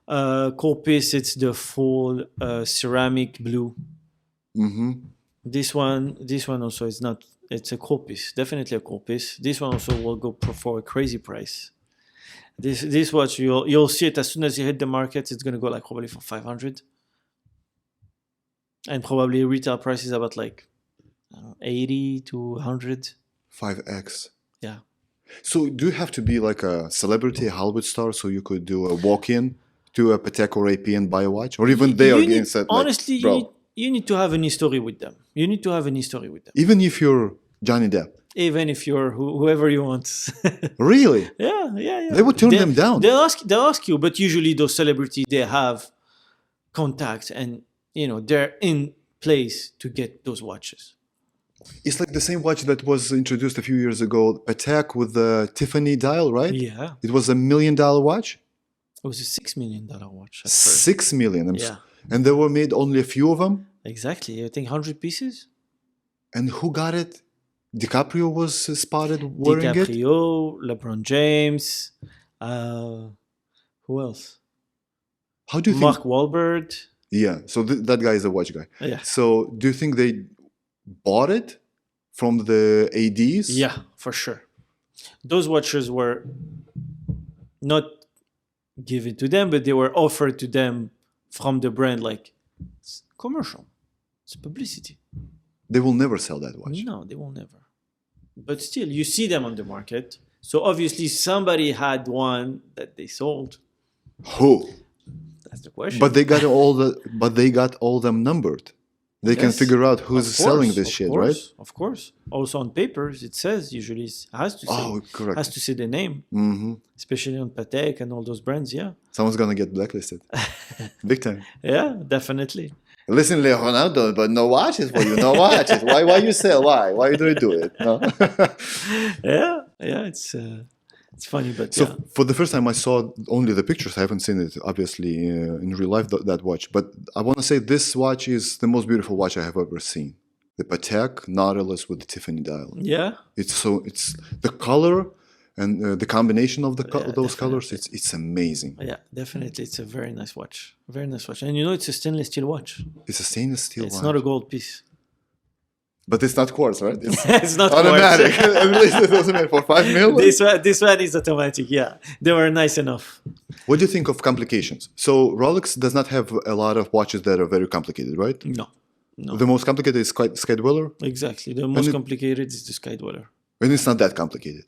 core piece. It's the full ceramic blue. This one also is not. It's a core piece, definitely a core piece. This one also will go for a crazy price. This watch you'll see it as soon as you hit the market. It's gonna go like probably for 500, and probably retail price is about like 80 to 100. 5x. Yeah. So do you have to be like a celebrity, a Hollywood star, so you could do a walk-in to a Patek or AP and buy a watch, or even they are getting said like, honestly, you need to have an history with them. Even if you're Johnny Depp. Even if you're whoever you want. Really? Yeah. They would turn them down. They'll ask you, but usually those celebrities, they have contacts and they're in place to get those watches. It's like the same watch that was introduced a few years ago, Patek with the Tiffany dial, right? Yeah. It was $1 million watch? It was a $6 million watch. $6 million? Yeah. And they were made only a few of them? Exactly. I think 100 pieces. And who got it? DiCaprio was spotted wearing it? DiCaprio, LeBron James. Who else? How do you Mark Wahlberg. Yeah, so that guy is a watch guy. Yeah. So do you think they bought it from the ADs? Yeah, for sure. Those watches were not given to them, but they were offered to them from the brand, like it's commercial. It's publicity. They will never sell that watch. No, they will never. But still, you see them on the market. So obviously somebody had one that they sold. Who? That's the question. But they got all them numbered. They can figure out who's selling this shit, right? Of course. Also on papers, it says usually it has to say. Oh, correct. Has to say the name, especially on Patek and all those brands. Yeah. Someone's gonna get blacklisted, big time. Yeah, definitely. Listen, Leonardo, but no watches for you. No watches. Why you sell? Why do you do it? No? yeah. It's funny, but so for the first time I saw only the pictures. I haven't seen it, obviously, in real life, that watch. But I want to say this watch is the most beautiful watch I have ever seen. The Patek Nautilus with the Tiffany dial. Yeah. It's the color and the combination of those colors. It's amazing. Yeah, definitely. It's a very nice watch. Very nice watch. And it's a stainless steel watch. It's a stainless steel watch. It's not a gold piece. But it's not quartz, right? It's not automatic. Quartz. At least it doesn't matter. For 5 million? This one is automatic, yeah. They were nice enough. What do you think of complications? So Rolex does not have a lot of watches that are very complicated, right? No. The most complicated is Sky Dweller? Exactly. The most complicated is the Sky Dweller. And it's not that complicated?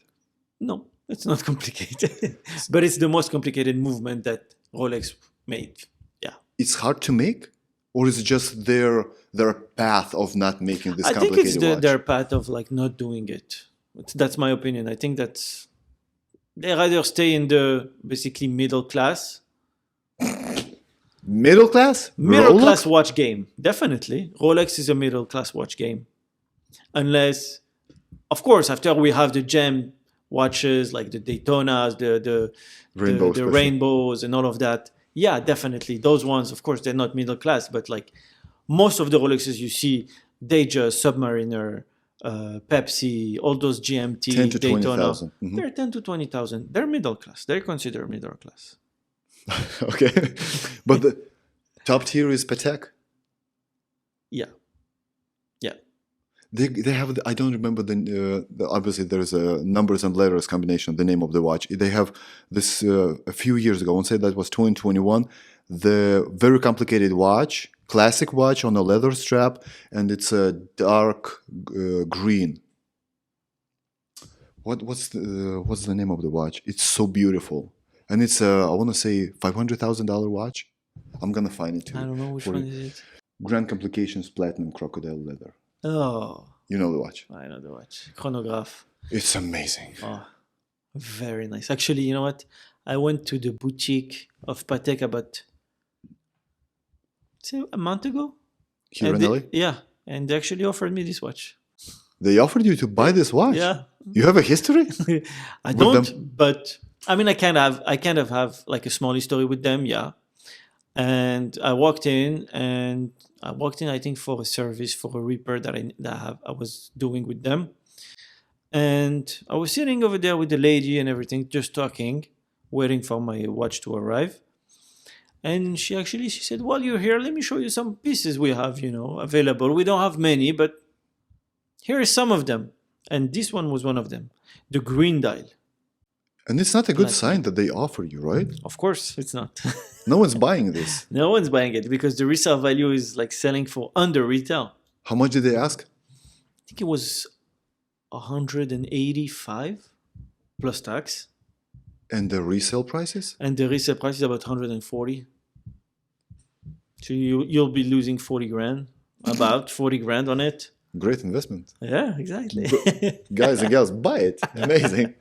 No, it's not complicated. But it's the most complicated movement that Rolex made. Yeah. It's hard to make? Or is it just their path of not making this complicated watch? I think it's their path of not doing it. That's my opinion. I think that's they rather stay in the basically middle class. Middle class? Middle class watch game. Definitely. Rolex is a middle class watch game. Unless, of course, after we have the gem watches like the Daytonas, the rainbows and all of that. Yeah, definitely. Those ones, of course, they're not middle class, but most of the Rolexes you see, Datejust, Submariner, Pepsi, all those GMT, 10 to Daytona, 20,000. They're 10 to 20,000. They're middle class. They're considered middle class. Okay. But the top tier is Patek? Yeah. They have, I don't remember obviously there's a numbers and letters combination, the name of the watch. They have this, a few years ago, I want to say that was 2021, the very complicated watch, classic watch on a leather strap, and it's a dark green. What's the name of the watch? It's so beautiful. And it's I want to say $500,000 watch. I'm going to find it too. I don't know which one is it. Grand Complications Platinum Crocodile Leather. Oh. You know the watch? I know the watch. Chronograph. It's amazing. Oh, very nice. Actually, you know what? I went to the boutique of Patek about a month ago. Here in LA? Yeah. And they actually offered me this watch. They offered you to buy this watch? Yeah. You have a history? I don't, but I mean, I kind of have a small history with them, yeah. And I walked in, I think, for a service, for a repair that I was doing with them. And I was sitting over there with the lady and everything, just talking, waiting for my watch to arrive. And she said, "Well, you're here. Let me show you some pieces we have, available. We don't have many, but here are some of them." And this one was one of them, the green dial. And it's not a good sign that they offer you, right? Of course, it's not. No one's buying this. No one's buying it because the resale value is selling for under retail. How much did they ask? I think it was 185 plus tax. And the resale prices? And the resale price is about 140. So you'll be losing 40 grand, about 40 grand on it. Great investment. Yeah, exactly. Guys and girls, buy it. Amazing.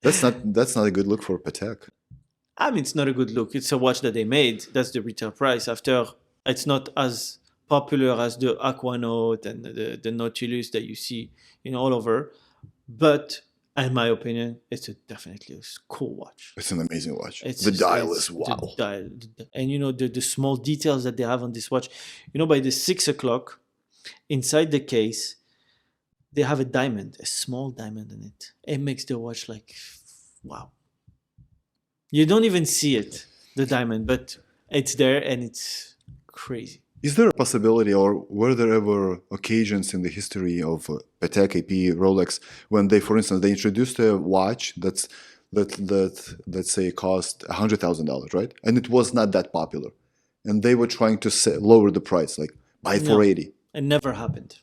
That's not a good look for Patek. I mean, it's not a good look. It's a watch that they made. That's the retail price. After, it's not as popular as the Aquanaut and the Nautilus that you see all over. But in my opinion, it's definitely a cool watch. It's an amazing watch. The dial is wow. And the small details that they have on this watch. By the 6 o'clock, inside the case, they have a diamond, a small diamond in it. It makes the watch wow. You don't even see it, the diamond, but it's there and it's crazy. Is there a possibility, or were there ever occasions in the history of Patek, AP, Rolex, when they, for instance, they introduced a watch that let's say cost $100,000, right? And it was not that popular, and they were trying to lower the price, like buy for No, 80. it never happened.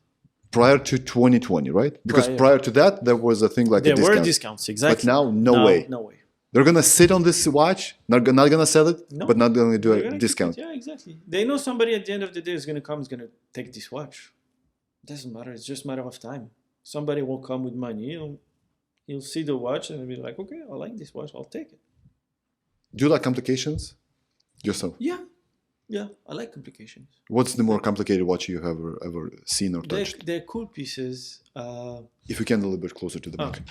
Prior to 2020, right? Because prior to that, there was a thing like a There were discount. discounts, exactly. But now, no way. No way. They're gonna sit on this watch, not gonna sell it, No. but not gonna do They're a gonna keep discount. it. Yeah, exactly. They know somebody at the end of the day is gonna come, is gonna take this watch. It doesn't matter. It's just a matter of time. Somebody will come with money. He'll see the watch and he'll be like, okay, I like this watch. I'll take it. Do you like complications yourself? Yeah, I like complications. What's the more complicated watch you have ever seen or touched? They're cool pieces. If you can, a little bit closer to the mic. Okay.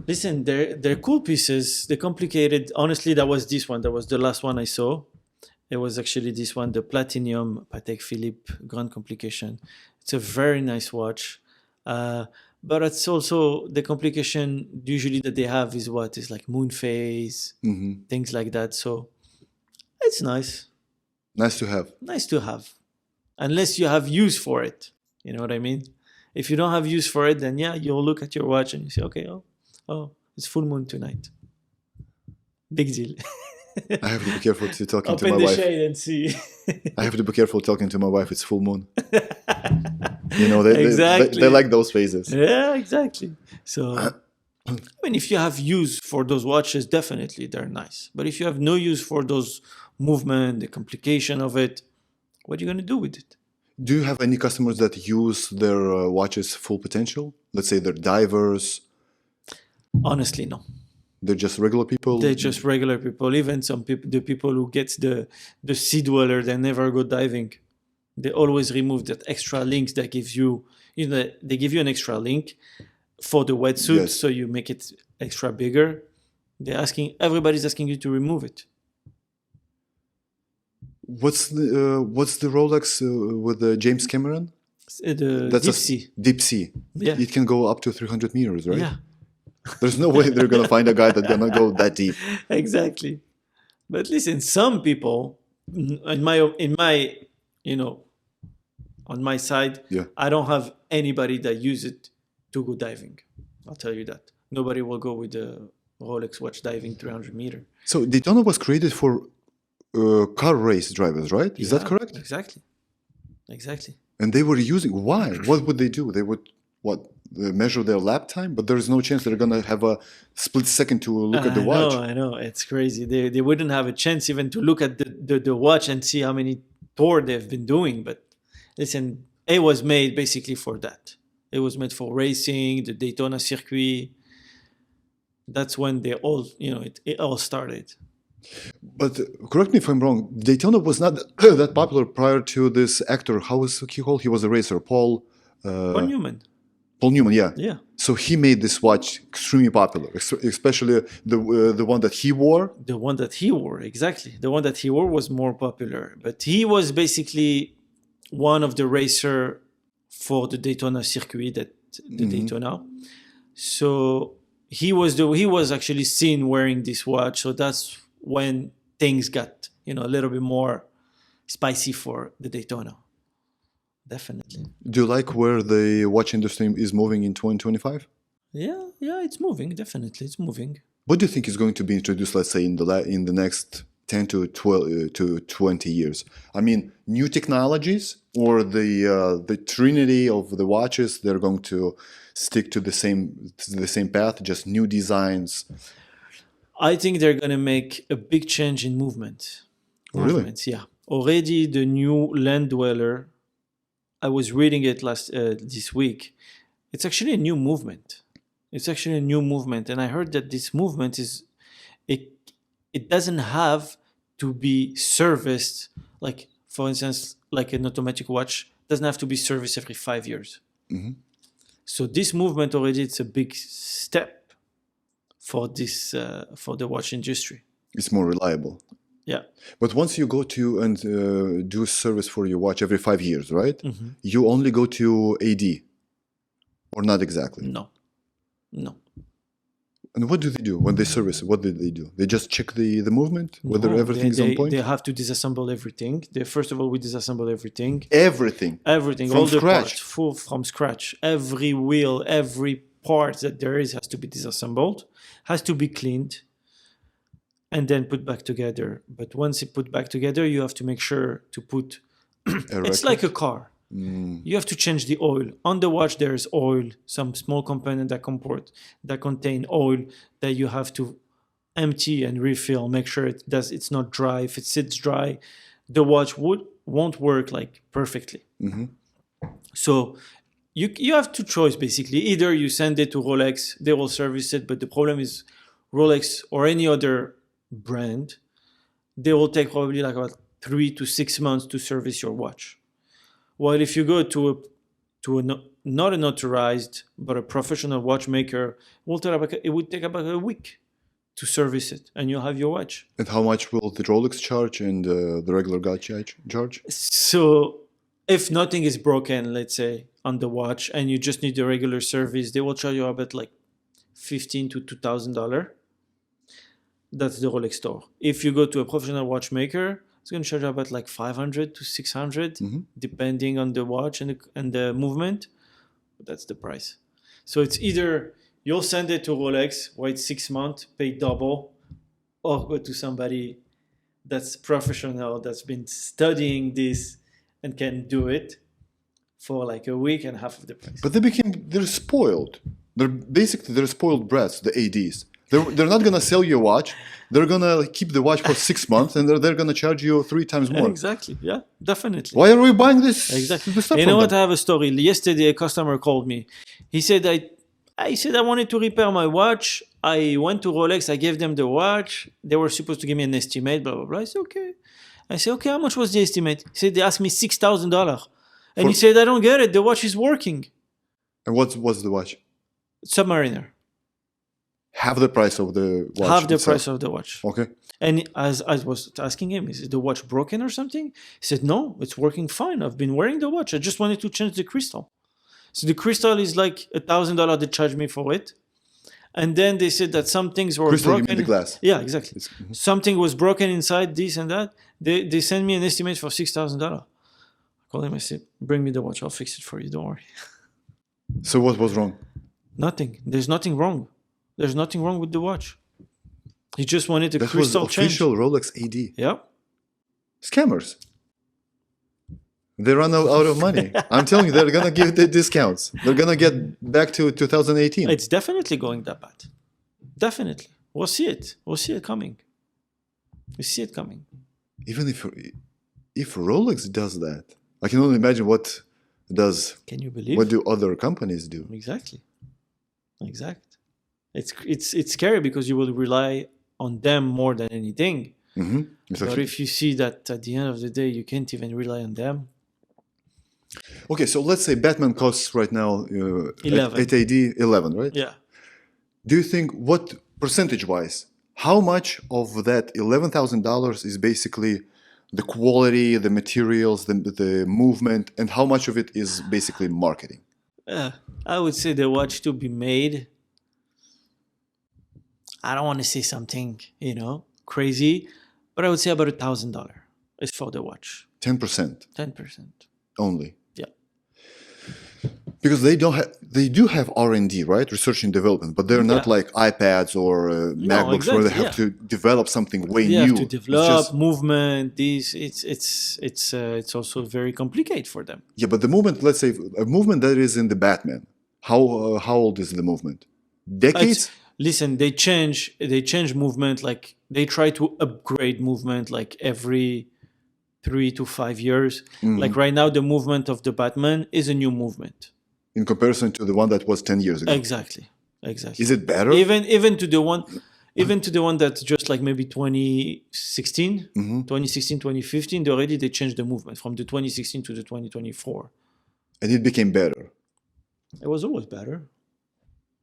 Listen, they're cool pieces. They're complicated. Honestly, that was this one. That was the last one I saw. It was actually this one, the Platinum Patek Philippe Grand Complication. It's a very nice watch. But it's also the complication usually that they have is what is like moon phase, things like that. So it's nice. Nice to have. Nice to have. Unless you have use for it. You know what I mean? If you don't have use for it, then yeah, you'll look at your watch and you say, okay, oh, it's full moon tonight. Big deal. I have to be careful to talking to Open my the wife. shade and see. I have to be careful talking to my wife. It's full moon. You know, they Exactly. like those phases. Yeah, exactly. So, I mean, if you have use for those watches, definitely they're nice. But if you have no use for those movement, the complication of it, what are you going to do with it? Do you have any customers that use their watches full potential? Let's say they're divers. Honestly, no. They're just regular people. They're just regular people. Even some people, the people who get the sea dweller, they never go diving. They always remove that extra links that gives you, they give you an extra link for the wetsuit, Yes. so you make it extra bigger. Everybody's asking you to remove it. What's the Rolex with the James Cameron? The That's deep sea. Deep sea. Yeah. It can go up to 300 meters, right? Yeah, There's no way they're gonna find a guy that's gonna go that deep. exactly. But listen, some people, on my side, Yeah. I don't have anybody that use it to go diving. I'll tell you that. Nobody will go with the Rolex watch diving 300 meter. So Daytona was created for car race drivers, right? Is that Yeah, correct? Exactly. And they were using why? What would they do? They would measure their lap time, but there's no chance they're gonna have a split second to look at the watch. I know. It's crazy. They wouldn't have a chance even to look at the watch and see how many tour they've been doing. But listen, it was made basically for that. It was made for racing, the Daytona circuit. That's when they all, it all started. But correct me if I'm wrong. Daytona was not that popular prior to this actor. How was he called? He was a racer, Paul Newman. Paul Newman. Yeah. Yeah. So he made this watch extremely popular, especially the one that he wore. The one that he wore, exactly. The one that he wore was more popular. But he was basically one of the racer for the Daytona circuit, the Daytona. So he was actually seen wearing this watch. So that's when things got, a little bit more spicy for the Daytona. Definitely. Do you like where the watch industry is moving in 2025? Yeah, it's moving. Definitely, it's moving. What do you think is going to be introduced, let's say, in the next 10 to 12 to 20 years? I mean, new technologies or the trinity of the watches, they're going to stick to the same path, just new designs? I think they're going to make a big change in movement. Really? Movements, yeah. Already the new land dweller, I was reading it this week. It's actually a new movement. And I heard that this movement it doesn't have to be serviced, like, for instance, like an automatic watch doesn't have to be serviced every 5 years. Mm-hmm. So this movement already, it's a big step for the watch industry. It's more reliable. Yeah. But once you go to and do service for your watch every 5 years, right? Mm-hmm. You only go to AD, or not exactly? No. And what do they do when they service it? What do they do? They just check the movement, whether No, everything's on point? they have to disassemble everything. First of all, we disassemble everything. Everything. Everything, From all the scratch. parts, full from scratch. Every wheel, every part that there is has to be disassembled, has to be cleaned, and then put back together. But once it put back together, you have to make sure to put. It's like a car. You have to change the oil. On the watch, there is oil, some small component that contain oil that you have to empty and refill. Make sure it's not dry. If it sits dry, the watch won't work like perfectly. So you have two choices basically. Either you send it to Rolex, they will service it, but the problem is Rolex or any other brand, they will take probably like about 3 to 6 months to service your watch. While if you go to not a notarized but a professional watchmaker, it would take about a week to service it, and you'll have your watch. And how much will the Rolex charge and the regular guy charge? So if nothing is broken, let's say, on the watch, and you just need a regular service, they will charge you about like $1,500 to $2,000. That's the Rolex store. If you go to a professional watchmaker, it's going to charge you about like $500 to $600, depending on the watch and the movement. But that's the price. So it's either you'll send it to Rolex, wait 6 months, pay double, or go to somebody that's professional, that's been studying this and can do it for like a week and half of the price. But they're spoiled. They're spoiled brats, the ADs. They're not going to sell you a watch. They're going to keep the watch for 6 months, and they're going to charge you 3 times more. Exactly. Yeah, definitely. Why are we buying this? Exactly. This stuff You know from what? them? I have a story. Yesterday, a customer called me. He said, I said I wanted to repair my watch. I went to Rolex. I gave them the watch. They were supposed to give me an estimate, blah, blah, blah. I said, okay. I said, okay, how much was the estimate? He said, they asked me $6,000. And he said, I don't get it. The watch is working. And what's the watch? Submariner. Half the price of the watch. Half the itself. price of the watch. Okay. And as I was asking him, is the watch broken or something? He said, no, it's working fine. I've been wearing the watch. I just wanted to change the crystal. So the crystal is like $1,000 they charged me for it. And then they said that some things were Crystal, broken. you mean the glass? Yeah, exactly. Something was broken inside this and that. They sent me an estimate for $6,000. I called him. I said, bring me the watch. I'll fix it for you. Don't worry. So what was wrong? Nothing. There's nothing wrong. There's nothing wrong with the watch. He just wanted a That was crystal change. official Rolex AD. Yeah. Scammers. They run out of money. I'm telling you, they're going to give the discounts. They're going to get back to 2018. It's definitely going that bad. Definitely. We'll see it. We'll see it coming. We see it coming. Even if Rolex does that, I can only imagine what does. Can you believe? What do other companies do? Exactly. It's scary because you will rely on them more than anything. Exactly. But if you see that at the end of the day you can't even rely on them. Okay, so let's say Batman costs right now 11. at AD 11, right? Yeah. Do you think, what percentage-wise, how much of that $11,000 is basically the quality, the materials, the movement, and how much of it is basically marketing? I would say the watch to be made. I don't want to say something, crazy, but I would say about $1,000 is for the watch. 10%. 10%. Only. Yeah. Because they do have R&D, right? Research and development, but they're not like iPads or MacBooks where they have to develop something way new. They have to develop movement. It's also very complicated for them. Yeah, but the movement, let's say a movement that is in the Batman, how old is the movement? Decades? Listen, they change movement, like they try to upgrade movement like every 3 to 5 years. Like right now, the movement of the Batman is a new movement. In comparison to the one that was 10 years ago. Exactly. Is it better? Even to the one that's just like maybe 2016, 2015, already they changed the movement from the 2016 to the 2024. And it became better. It was always better.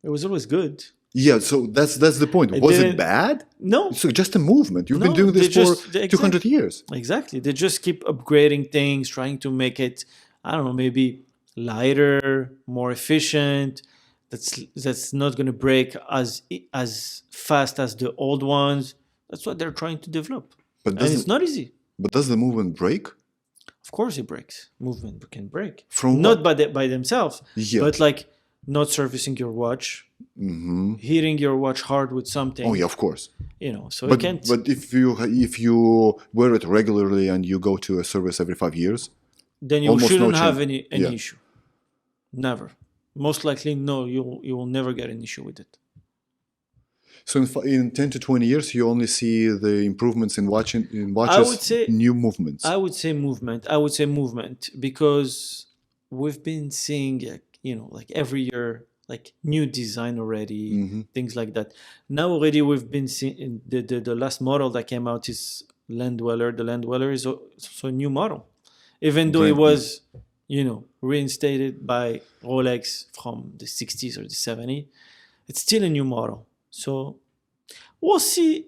It was always good. Yeah, so that's the point. Was it bad? No. So just a movement. You've been doing this for 200 years. Exactly. They just keep upgrading things, trying to make it, I don't know, maybe lighter, more efficient. that's not going to break as fast as the old ones. That's what they're trying to develop. But And it's not easy. does the movement break? Of course it breaks. Movement can break. From Not what? by themselves, Yeah. but like not servicing your watch, hitting your watch hard with something. Oh yeah, of course. So it can't. But if you wear it regularly and you go to a service every 5 years, then you almost no shouldn't have change. any Yeah. issue. Never. Most likely, no. You will never get an issue with it. so in 10 to 20 years, you only see the improvements in watches, would say- new movements. I would say movement. I would say movement because we've been seeing, like every year, like new design already, things like that. Now already we've been seeing the last model that came out is Land Dweller. The Land Dweller is also a new model, even though it was, reinstated by Rolex from the 60s or the 70s. It's still a new model. So we'll see,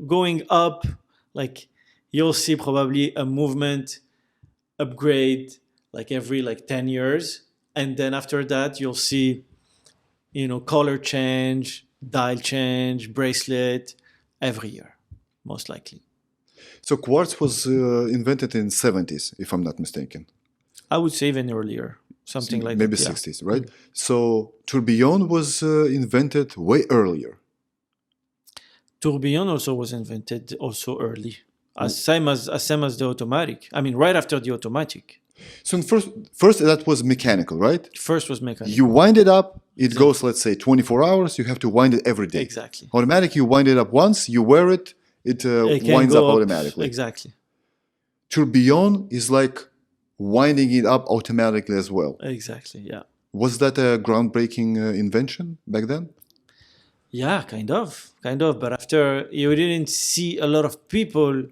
going up, like you'll see probably a movement upgrade like every 10 years. And then after that, you'll see, color change, dial change, bracelet every year, most likely. So quartz was invented in 70s, if I'm not mistaken. I would say even earlier, something like maybe that. Yeah. 60s, right? So tourbillon was invented way earlier. Tourbillon also was invented also early, same as the automatic. I mean, right after the automatic. So first that was mechanical, right? First was mechanical. You wind it up, it goes, let's say, 24 hours. You have to wind it every day. Exactly. Automatic, you wind it up once, you wear it, it can winds go up automatically. Exactly. Tourbillon is like winding it up automatically as well. Exactly, yeah. Was that a groundbreaking invention back then? Yeah, kind of. But after, you didn't see a lot of people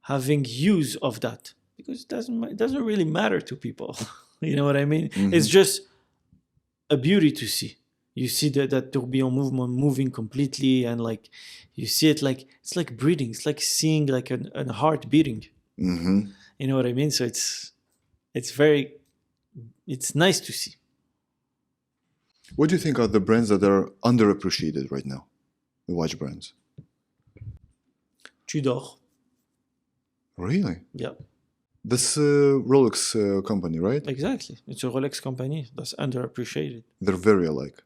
having use of that because it doesn't really matter to people. You know what I mean? It's just a beauty to see. You see that tourbillon movement moving completely, and like you see it like it's like breathing. It's like seeing like a heart beating. You know what I mean? So it's nice to see. What do you think are the brands that are underappreciated right now? The watch brands. Tudor. Really? Yeah. This Rolex company, right? Exactly. It's a Rolex company that's underappreciated. They're very alike.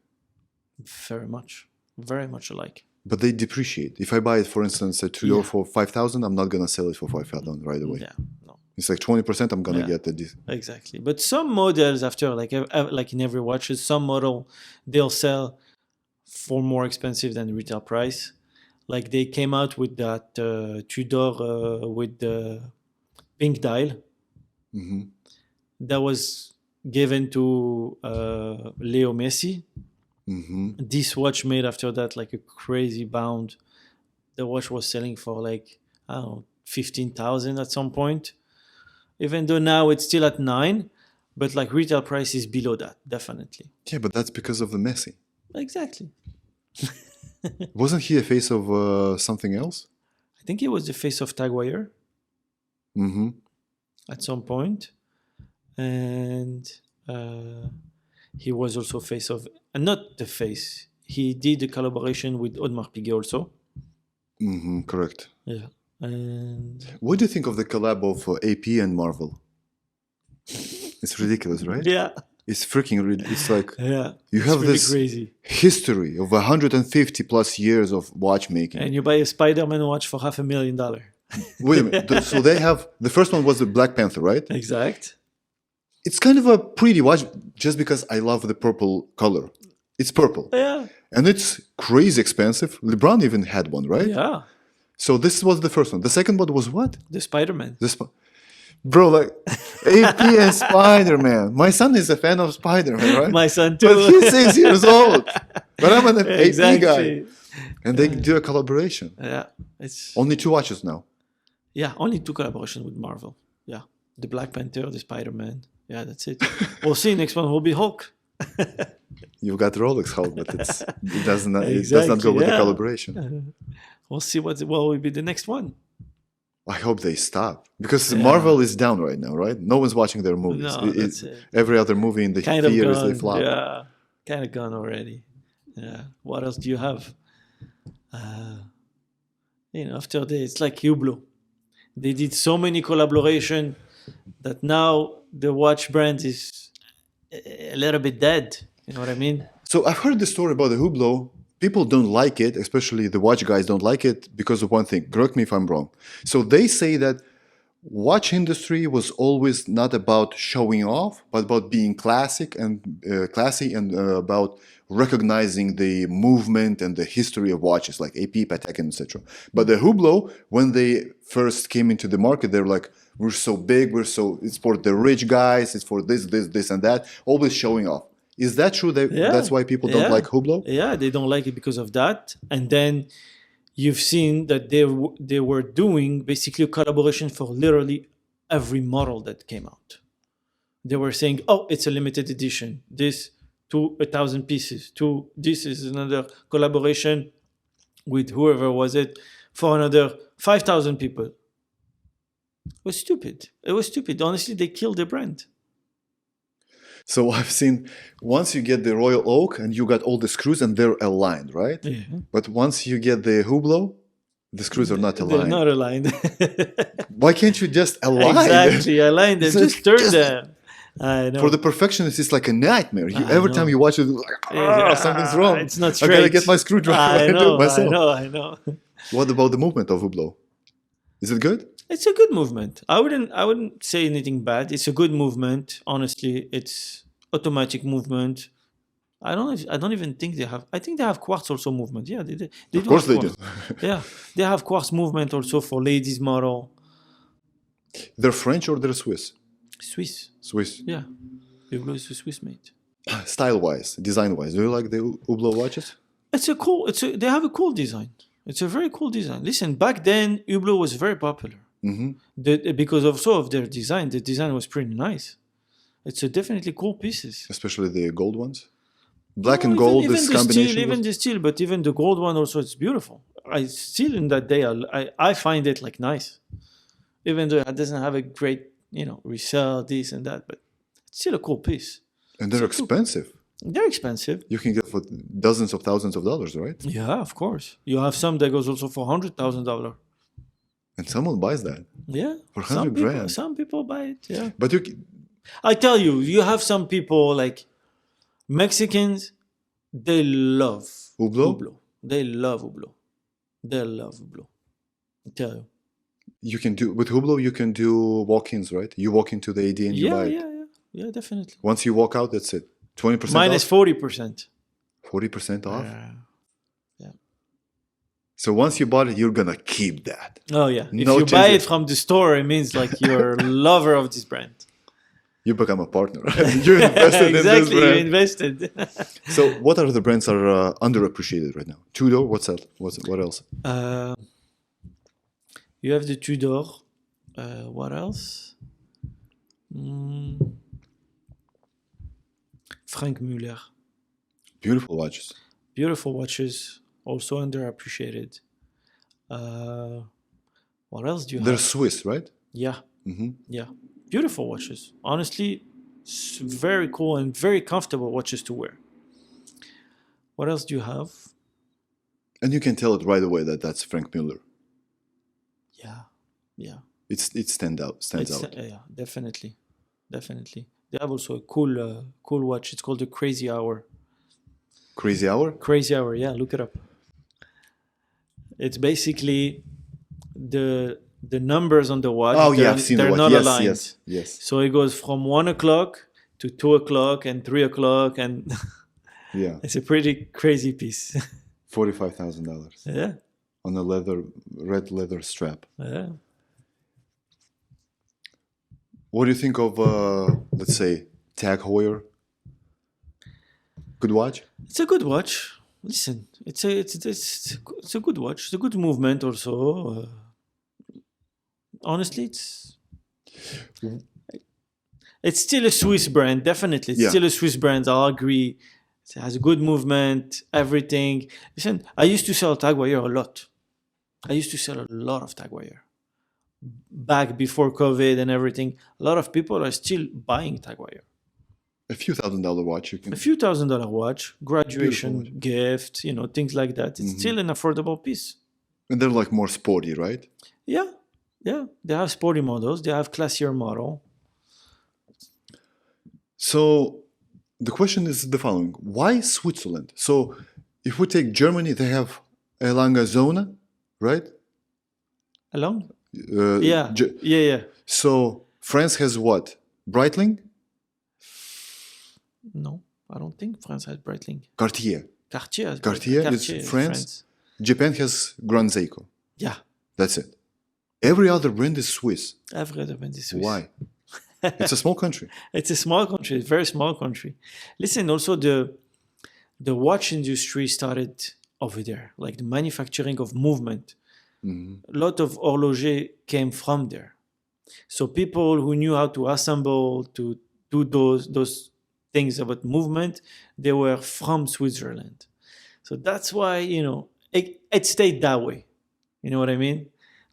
Very much. Very much alike. But they depreciate. If I buy it, for instance, a Tudor for 5,000, I'm not going to sell it for 5,000 right away. Yeah, no. It's like 20% I'm going to get the... Exactly. But some models after, like in every watch, some model, they'll sell for more expensive than retail price. Like they came out with that Tudor with the pink dial. That was given to Leo Messi. This watch made after that like a crazy bound. The watch was selling for like, I don't know, 15,000 at some point. Even though now it's still at 9, but like retail price is below that, definitely. Yeah, but that's because of the Messi. Exactly. Wasn't he a face of something else? I think he was the face of Tagwire at some point. And he was also face of... not the face. He did a collaboration with Audemars Piguet also. Correct. Yeah. And what do you think of the collab of AP and Marvel? It's ridiculous, right? yeah. It's freaking it's like you have really this crazy history of 150 plus years of watchmaking. And you buy a Spider-Man watch for $500,000. Wait a minute. So they have... The first one was the Black Panther, right? Exact. It's kind of a pretty watch just because I love the purple color. It's purple. Yeah. And it's crazy expensive. LeBron even had one, right? Yeah. So this was the first one. The second one was what? The Spider-Man. Bro, like AP and Spider-Man. My son is a fan of Spider-Man, right? My son too. But he's 6 years old. But I'm an AP guy. Exactly. And they do a collaboration. Yeah. It's Only 2 watches now. only 2 collaborations with Marvel. Yeah. The Black Panther, the Spider-Man. Yeah, that's it. We'll see. Next one will be Hulk. You've got Rolex Hulk, but it does not go with the collaboration. We'll see what will be the next one. I hope they stop because Marvel is down right now, right? No one's watching their movies. No, that's it. Every other movie in the Kind of theaters they gone. flop. Yeah. kind of gone already. Yeah. What else do you have? After that, it's like Hublot. They did so many collaboration that now the watch brand is a little bit dead. You know what I mean? So I've heard the story about the Hublot. People don't like it, especially the watch guys don't like it because of one thing. Correct me if I'm wrong. So they say that watch industry was always not about showing off, but about being classy and about recognizing the movement and the history of watches like AP, Patek, and etc. But the Hublot, when they first came into the market, they were like, we're so big, it's for the rich guys, it's for this, and that, always showing off. Is that true? That's why people don't like Hublot? Yeah, they don't like it because of that. And then you've seen that they were doing basically a collaboration for literally every model that came out. They were saying, oh, it's a limited edition. This to 1,000 pieces. This is another collaboration with whoever was it for another 5,000 people. It was stupid. Honestly, they killed the brand. So I've seen once you get the Royal Oak and you got all the screws and they're aligned, right? Yeah. But once you get the Hublot, the screws are not aligned. They're not aligned. Why can't you just align Exactly, align them. Just turn them. I know. For the perfectionist, it's like a nightmare. Every time you watch it, like, something's wrong. It's not straight. I gotta get my screwdriver and do it myself. I know. What about the movement of Hublot? Is it good? It's a good movement. I wouldn't say anything bad. It's a good movement. Honestly, it's automatic movement. I don't even think they have. I think they have quartz also movement. Yeah, they do. Of course they do. Yeah, they have quartz movement also for ladies model. They're French or they're Swiss? Swiss. Yeah, Hublot is a Swiss made. Style-wise, design-wise, do you like the Hublot watches? They have a cool design. It's a very cool design. Listen, back then Hublot was very popular. Mm-hmm. Because of their design. The design was pretty nice. It's definitely cool pieces. Especially the gold ones? Black and gold, this combination? Even the steel, but even the gold one also, it's beautiful. Still in that day, I find it like nice. Even though it doesn't have a great, resell, this and that, but it's still a cool piece. And they're expensive. They're expensive. You can get for dozens of thousands of dollars, right? Yeah, of course. You have some that goes also for $100,000. And someone buys that. Yeah. For 100 grand. Some people buy it, yeah. But I tell you, you have some people like Mexicans, they love Hublot. They love Hublot. I tell you. You can do, with Hublot, you can do walk-ins, right? You walk into the AD and you buy it. Yeah, definitely. Once you walk out, that's it. 20% minus off? 40%. 40% off? Yeah. So once you bought it, you're going to keep that. Oh, yeah. If you buy it from the store, it means like you're a lover of this brand. You become a partner. You invested in this brand. Exactly, you invested. So what are the brands that are underappreciated right now? Tudor, what's that? What else? You have the Tudor. What else? Frank Muller. Beautiful watches. Also underappreciated. What else do you have? They're Swiss, right? Yeah. Mm-hmm. Yeah. Beautiful watches. Honestly, very cool and very comfortable watches to wear. What else do you have? And you can tell it right away that that's Frank Muller. Yeah. It stands out. Yeah, definitely. They have also a cool watch. It's called the Crazy Hour. Crazy Hour? Crazy Hour, yeah. Look it up. It's basically the numbers on the watch. Oh, yeah, I've seen the watch. They're not aligned. Yes. So it goes from 1 o'clock to 2 o'clock and 3 o'clock. And yeah, it's a pretty crazy piece. $45,000. Yeah. On a red leather strap. Yeah. What do you think of, let's say, Tag Heuer? Good watch? It's a good watch. Listen, it's a good watch. It's a good movement also. Honestly, it's still a Swiss brand. Definitely, it's still a Swiss brand. I'll agree. It has a good movement, everything. Listen, I used to sell Tag Heuer a lot. I used to sell a lot of Tag Heuer. Back before COVID and everything, a lot of people are still buying Tag Heuer. A few $1,000 watch you can. A few $1,000 watch, graduation Beautiful watch. gift, things like that. It's still an affordable piece. And they're like more sporty, right? Yeah. They have sporty models. They have classier model. So the question is the following: why Switzerland? So if we take Germany, they have a Lange Zone, right? Along? Uh, Yeah. Ge- Yeah. So France has what? Breitling, No, I don't think France has Breitling. Cartier. Cartier has Cartier Breitling. is France. Japan has Grand Seiko. Yeah. That's it. Every other brand is Swiss. Every other brand is Swiss. Why? It's a small country. It's a small country, a very small country. Listen, also the watch industry started over there, like the manufacturing of movement. A lot of horloger came from there. So people who knew how to assemble, to do those things about movement, they were from Switzerland. So that's why, it stayed that way. You know what I mean?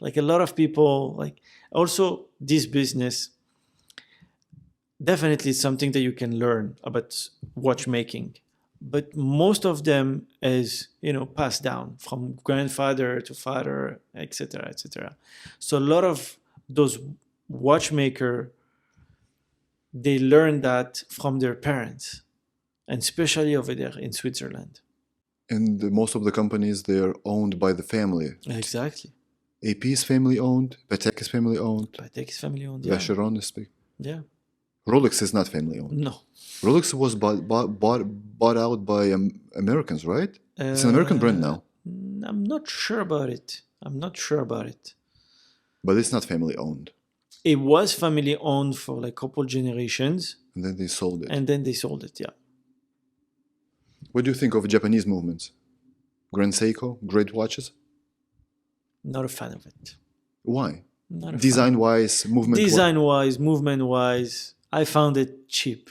Like a lot of people, like also this business, definitely something that you can learn about watchmaking. But most of them is, passed down from grandfather to father, etc., etc. So a lot of those watchmaker, they learn that from their parents, and especially over there in Switzerland. And most of the companies, they're owned by the family. Exactly. AP is family owned. Patek is family owned. Patek is family owned. Yeah. Vacheron is big. Yeah. Rolex is not family owned. No. Rolex was bought out by Americans, right? It's an American brand now. I'm not sure about it. But it's not family owned. It was family owned for like a couple generations. And then they sold it. Yeah. What do you think of Japanese movements? Grand Seiko, great watches? Not a fan of it. Why? Not a Design-wise, movement. Design-wise, movement-wise, I found it cheap.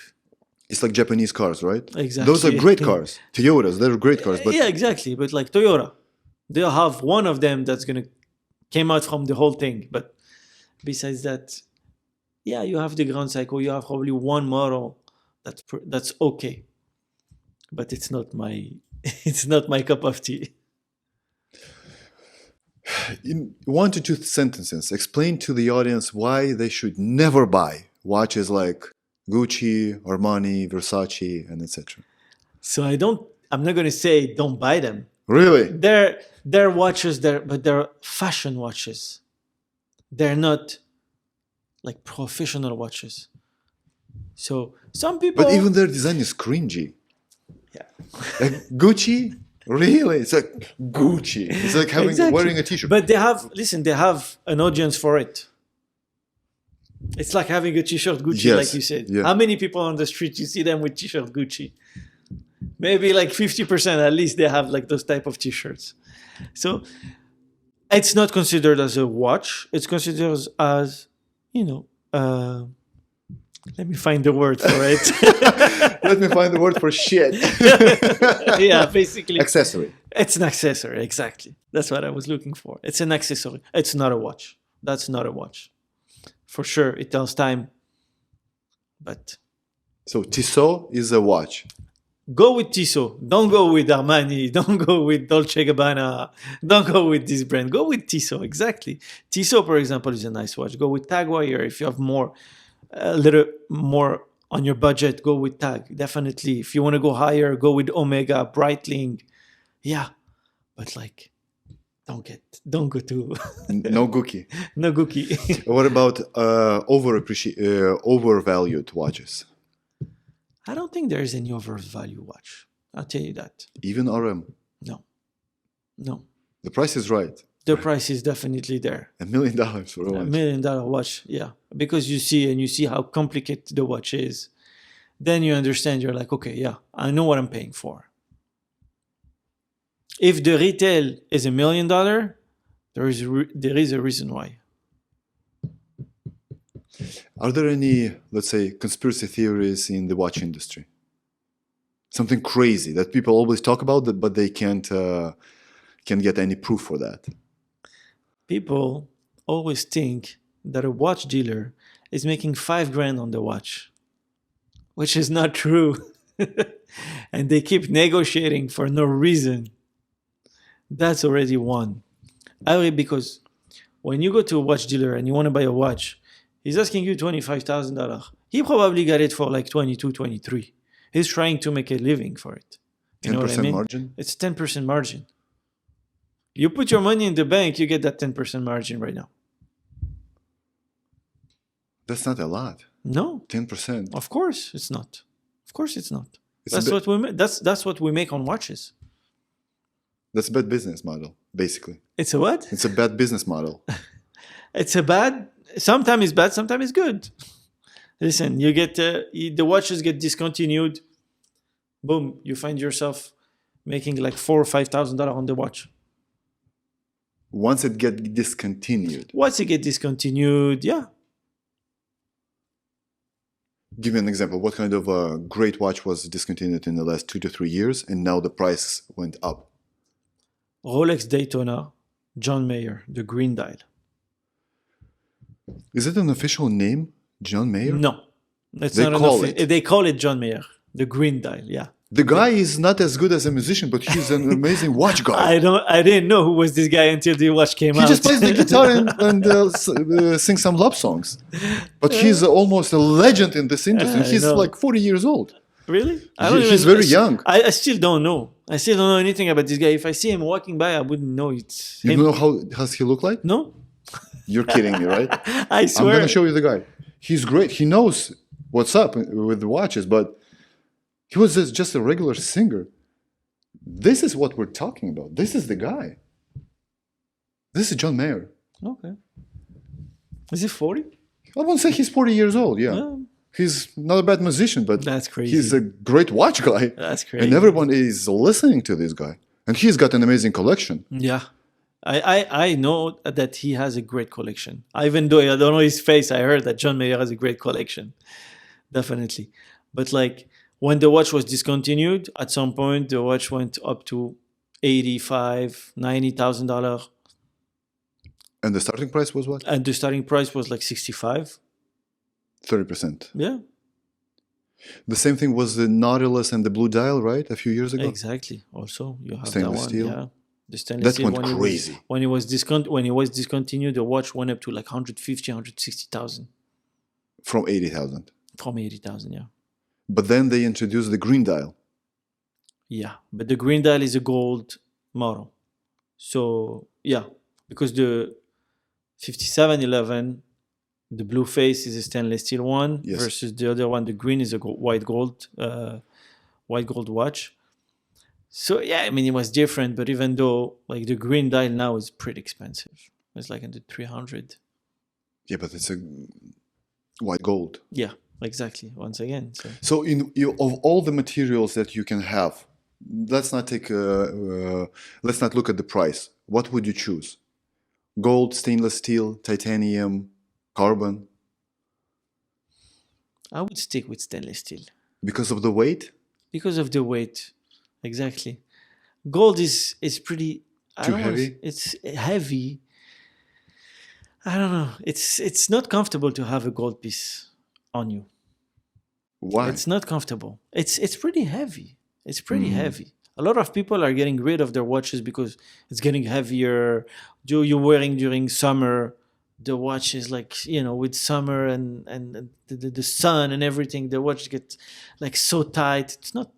It's like Japanese cars, right? Exactly. Those are great cars. Toyotas, they're great cars. But yeah, exactly. But like Toyota, they'll have one of them that's gonna came out from the whole thing. But besides that, yeah, you have the Grand Seiko. You have probably one model that's okay, but it's not my cup of tea. In 1 to 2 sentences, explain to the audience why they should never buy watches like Gucci, Armani, Versace, and etc. So I'm not going to say don't buy them. Really? They're watches, but they're fashion watches. They're not like professional watches. So some people... But even their design is cringy. Yeah. Like Gucci? Really? It's like Gucci. It's like wearing a t-shirt. But they have an audience for it. It's like having a t-shirt Gucci, Yes, like you said. yeah. How many people on the street you see them with t-shirt Gucci? Maybe like 50% at least they have like those type of t-shirts. So it's not considered as a watch. It's considered as, let me find the word for it. Let me find the word for shit. Yeah, basically. Accessory. It's an accessory, exactly. That's what I was looking for. It's an accessory. It's not a watch. That's not a watch. For sure, it tells time. But So Tissot is a watch. go with Tissot. Don't go with Armani. Don't go with Dolce & Gabbana. Don't go with this brand. Go with Tissot, exactly. Tissot, for example, is a nice watch. Go with Tag Heuer if you have a little more on your budget. Go with Tag, definitely. If you want to go higher, go with Omega, Breitling. Yeah, but like, don't go to No Gucci. no Gucci. What about overvalued watches? I don't think there is any overvalued watch. I'll tell you that. Even RM. No. The price is right. The price is definitely there. $1 million for a watch. $1 million watch, yeah. Because you see how complicated the watch is. Then you understand, you're like, okay, yeah, I know what I'm paying for. If the retail is $1 million, there is a reason why. Are there any, let's say, conspiracy theories in the watch industry? Something crazy that people always talk about, but they can't get any proof for that. People always think that a watch dealer is making $5,000 on the watch. which is not true. And they keep negotiating for no reason. That's already one. Because when you go to a watch dealer and you want to buy a watch, he's asking you $25,000. He probably got it for like 22, 23. He's trying to make a living for it. You know what I 10% mean? margin? It's 10% margin. You put your money in the bank, you get that 10% margin right now. That's not a lot. No. 10%. Of course it's not. Of course it's not. It's That's what we make. That's what we make on watches. That's a bad business model, basically. It's a what? It's a bad business model. It's a bad. Sometimes it's bad. Sometimes it's good. Listen, you get the watches get discontinued. Boom! You find yourself making like $4,000 or $5,000 on the watch. Once it get discontinued. Once it get discontinued, yeah. Give me an example. What kind of a great watch was discontinued in the last 2 to 3 years, and now the price went up? Rolex Daytona, John Mayer, the green dial. Is it an official name, John Mayer? No, it's They not call enough. it. They call it John Mayer, the green dial. Yeah. The guy is not as good as a musician, but he's an amazing watch guy. I didn't know who was this guy until the watch came out. He just plays the guitar and sings some love songs. But he's almost a legend in this industry. I He's know. like 40 years old. Really? He's very young. I still don't know. I still don't know anything about this guy. If I see him walking by, I wouldn't know it's You him. know how does he look like? No? You're kidding me, right? I I'm swear. going to show you the guy. He's great. He knows what's up with the watches, but he was just a regular singer. This is what we're talking about. This is the guy. This is John Mayer. Okay. Is he 40? I won't say he's 40 years old, yeah. Well, He's not a bad musician, but that's crazy. he's a great watch guy. That's crazy. And everyone is listening to this guy. And he's got an amazing collection. Yeah. I know that he has a great collection. Even though I don't know his face, I heard that John Mayer has a great collection. Definitely. But like when the watch was discontinued, at some point the watch went up to $85,000, $90,000. And the starting price was what? And the starting price was like 65. 30%. Yeah, The same thing was the Nautilus and the Blue Dial, right? A few years ago. exactly. Also, you have Stainless that one. steel. Yeah, the stainless That steel. went crazy. When it was discontinued, the watch went up to like 150, 160,000 From 80,000. from 80,000. Yeah, But then they introduced the Green Dial. yeah. But the green dial is a gold model. So yeah, because the 5711, the blue face is a stainless steel one, Yes. versus the other one, the green is a white gold watch. So yeah, I mean it was different, but even though like the green dial now is pretty expensive, it's like in the 300. Yeah, but it's a white gold. Yeah, exactly. Once again, so So of all the materials that you can have, let's not look at the price. What would you choose? Gold, stainless steel, titanium, carbon? I would stick with stainless steel Because of the weight? because of the weight. Exactly. Gold is pretty I Too don't wanna heavy? It's heavy. I don't know. It's not comfortable to have a gold piece on you. Why? It's not comfortable. It's pretty heavy. It's pretty heavy. A lot of people are getting rid of their watches because it's getting heavier. You're wearing during summer. The watch is like, with summer and the sun and everything, the watch gets like so tight. It's not,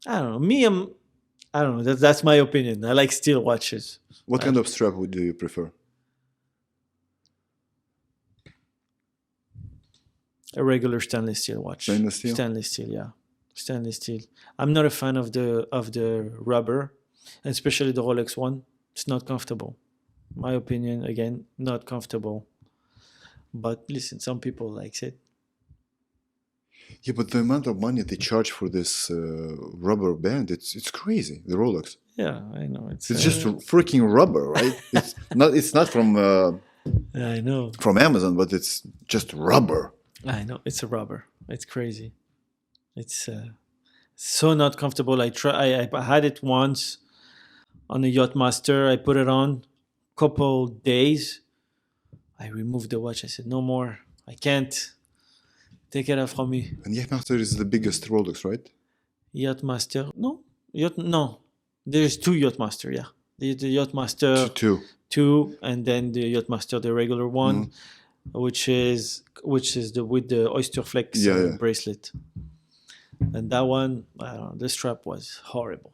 I don't know. I don't know. That's my opinion. I like steel watches. What kind of strap do you prefer? A regular stainless steel watch. Stainless steel? Stainless steel, yeah. Stainless steel. I'm not a fan of the rubber, especially the Rolex one. It's not comfortable. My opinion, again, not comfortable. But listen, some people likes it. Yeah, but the amount of money they charge for this rubber band, it's crazy. The Rolex. Yeah, I know. It's just freaking rubber, right? It's not from I know. from Amazon, but it's just rubber. I know. It's a rubber. It's crazy. It's so not comfortable. I had it once on a Yachtmaster. I put it on couple days. I removed the watch. I said, no more. I can't. Take it out from me. And Yachtmaster is the biggest Rolex, right? Yachtmaster. No. There's two Yachtmaster, yeah. The Yachtmaster two, and then the Yachtmaster, the regular one, which is the with the Oyster Flex bracelet. And that one, I don't know, the strap was horrible.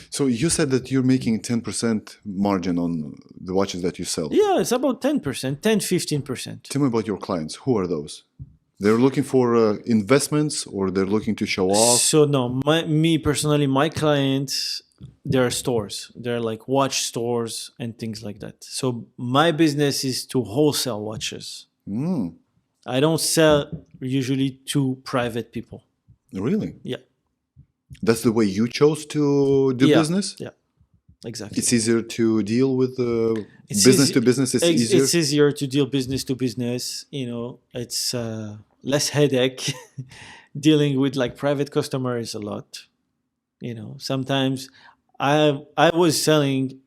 So you said that you're making 10% margin on the watches that you sell. Yeah, it's about 10%, 10-15%. Tell me about your clients. Who are those? They're looking for investments, or they're looking to show off? So no, me personally, my clients, they're stores. They're like watch stores and things like that. So my business is to wholesale watches. I don't sell usually to private people. Really? Yeah. That's the way you chose to do business? Yeah, exactly. It's easier to deal with business to business. It's easier. It's easier to deal business to business. It's less headache. Dealing with like private customers a lot. Sometimes I was selling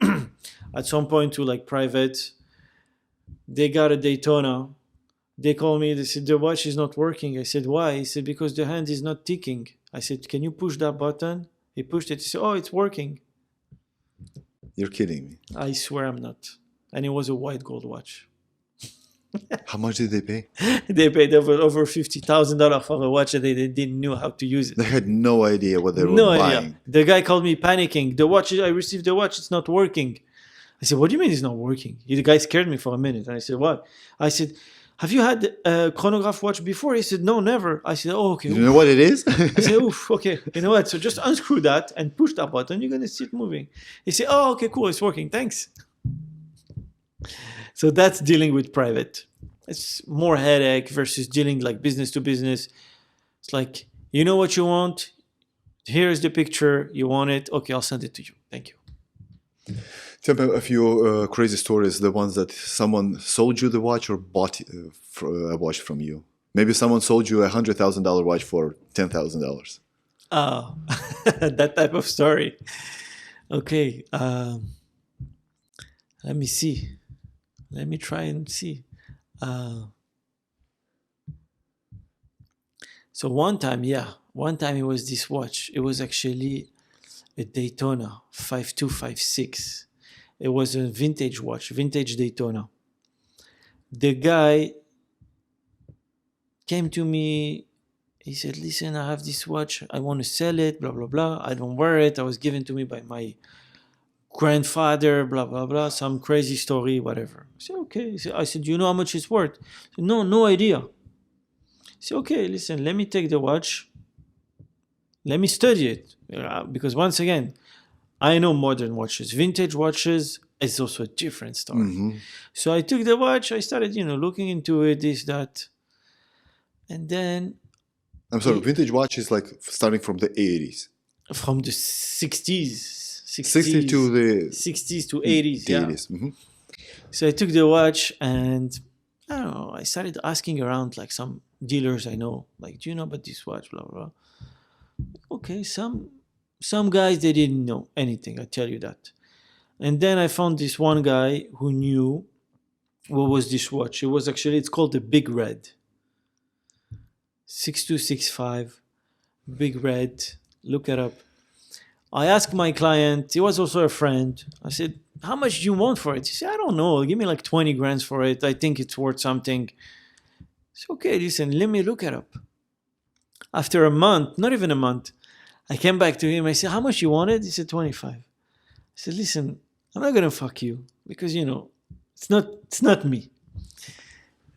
at some point to like private. They got a Daytona. They called me. They said the watch is not working. I said why? He said because the hand is not ticking. I said, can you push that button? He pushed it. He said, oh, it's working. You're kidding me. I swear I'm not. And it was a white gold watch. How much did they pay? They paid over $50,000 for a watch and they didn't know how to use it. They had no idea what they were buying. Idea. The guy called me panicking. I received the watch. It's not working. I said, what do you mean it's not working? The guy scared me for a minute. And I said, what? I said, have you had a chronograph watch before? He said, no, never. I said, oh, okay. You know what it is? I said, oof, okay. You know what? So just unscrew that and push that button. You're going to see it moving. He said, oh, okay, cool. It's working. Thanks. So that's dealing with private. It's more headache versus dealing like business to business. It's like, you know what you want? Here's the picture. You want it? Okay, I'll send it to you. Thank you. Tell me a few crazy stories, the ones that someone sold you the watch or bought a watch from you. Maybe someone sold you $100,000 watch for $10,000. Oh, that type of story. Okay. Let me see. Let me try and see. So one time it was this watch. It was actually a Daytona 5256. It was a vintage watch, vintage Daytona. The guy came to me. He said, listen, I have this watch. I want to sell it, blah, blah, blah. I don't wear it. It was given to me by my grandfather, blah, blah, blah. Some crazy story, whatever. I said, okay. I said, do you know how much it's worth? He said, no idea. I said, okay, listen, let me take the watch. Let me study it. Because once again, I know modern watches. Vintage watches is also a different story. So I took the watch. I started, looking into it, this, that. And then... I'm sorry, vintage watch is like starting from the 80s. From the 60s. 60 to the... 60s to 80s, yeah. 80s. So I took the watch and, I don't know, I started asking around like some dealers I know. Like, do you know about this watch, blah, blah, blah. Okay, some guys, they didn't know anything, I tell you that. And then I found this one guy who knew what was this watch. It's called the Big Red. 6265, Big Red, look it up. I asked my client, he was also a friend. I said, how much do you want for it? He said, I don't know, give me like 20 grand for it. I think it's worth something. I said, okay, listen, let me look it up. After a month, not even a month, I came back to him. I said, how much you wanted? He said, 25. I said, listen, I'm not going to fuck you because, it's not me.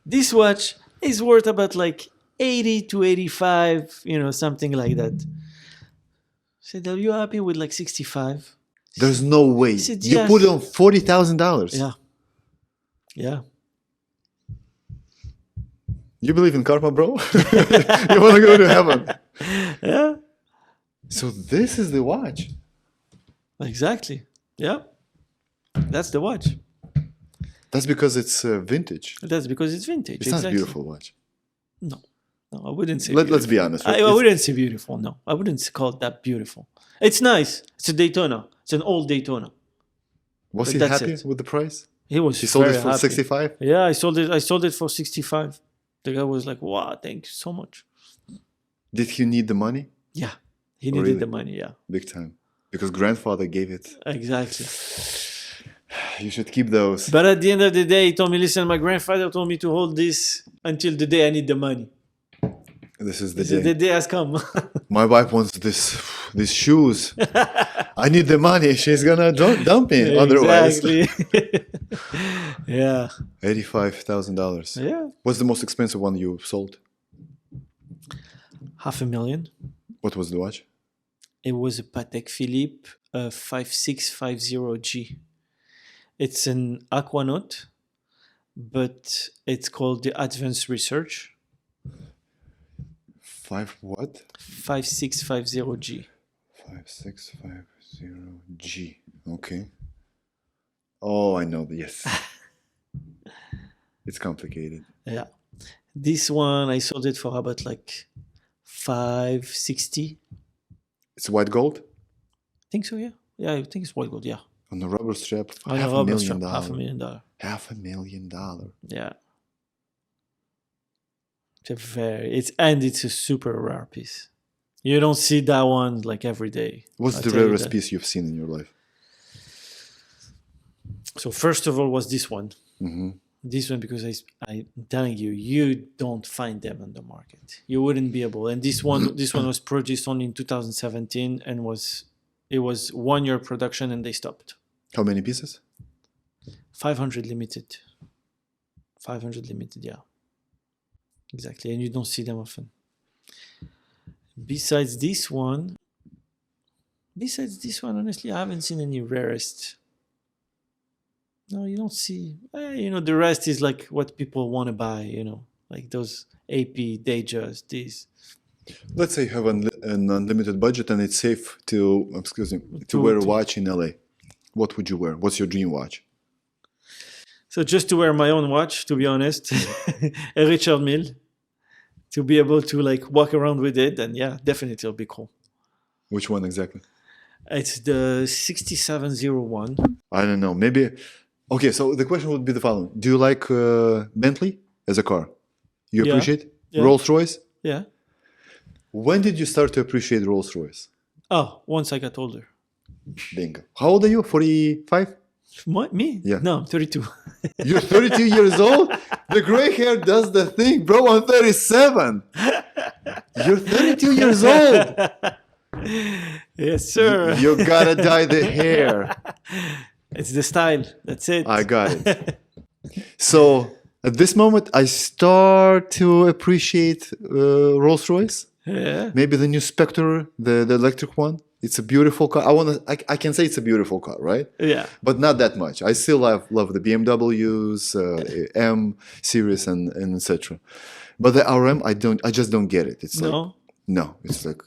This watch is worth about like 80 to 85, something like that. I said, are you happy with like 65? There's no way. Said, you yes. put on $40,000. Yeah. You believe in karma, bro? You want to go to heaven. Yeah. So this is the watch. Exactly. Yeah. That's the watch. That's because it's vintage. That's because it's vintage. It's not a beautiful watch. No, I wouldn't say Let's be honest. I wouldn't say beautiful, no. I wouldn't call it that beautiful. It's nice. It's a Daytona. It's an old Daytona. Was he happy with the price? He was. He sold it for happy. 65? Yeah, I sold it for 65. The guy was like, "Wow, thank you so much." Did he need the money? Yeah, he needed really? the money. Yeah, Big time. Because grandfather gave it. exactly. You should keep those. But at the end of the day, he told me, "Listen, my grandfather told me to hold this until the day I need the money." This is the He said, day. the day has come. My wife wants these shoes. I need the money. She's gonna dump me otherwise. Exactly. Yeah. $85,000. Yeah. What's the most expensive one you sold? $500,000. What was the watch? It was a Patek Philippe 5650G. It's an Aquanaut, but it's called the Advanced Research. What? 5650G. 5650G. Okay. Oh, I know. Yes. It's complicated. Yeah. This one, I sold it for about like $560. It's white gold? I think so, yeah. Yeah, I think it's white gold, yeah. On a rubber strap? On a rubber strap, $500,000. $500,000. Yeah. It's a super rare piece. You don't see that one like every day. What's the rarest piece you've seen in your life? So first of all was this one. Mm-hmm. This one, because I'm telling you, you don't find them on the market. You wouldn't be able. And this one was produced only in 2017 and it was 1 year production and they stopped. How many pieces? 500 limited. 500 limited, yeah. Exactly. And you don't see them often. Besides this one, honestly, I haven't seen any rarest. No, you don't see. The rest is like what people want to buy, like those AP, Datejust, these. Let's say you have an unlimited budget and it's safe to wear a watch in LA. What would you wear? What's your dream watch? So just to wear my own watch, to be honest, a Richard Mille, to be able to like walk around with it, and yeah, definitely it'll be cool. Which one exactly? It's the 6701. I don't know. Maybe. Okay, so the question would be the following: do you like Bentley as a car? You appreciate Rolls Royce? Yeah. When did you start to appreciate Rolls Royce? Oh, once I got older. Bingo. How old are you? 45? Me? Yeah. No, I'm 32. You're 32 years old? The gray hair does the thing, bro. I'm 37. You're 32 years old. Yes, sir. You gotta dye the hair. It's the style. That's it. I got it. So at this moment, I start to appreciate Rolls Royce. Yeah. Maybe the new Spectre, the electric one. It's a beautiful car. I can say it's a beautiful car, right? Yeah. But not that much. I still love the BMWs, M series, and etc. But the RM, I just don't get it. It's no. It's like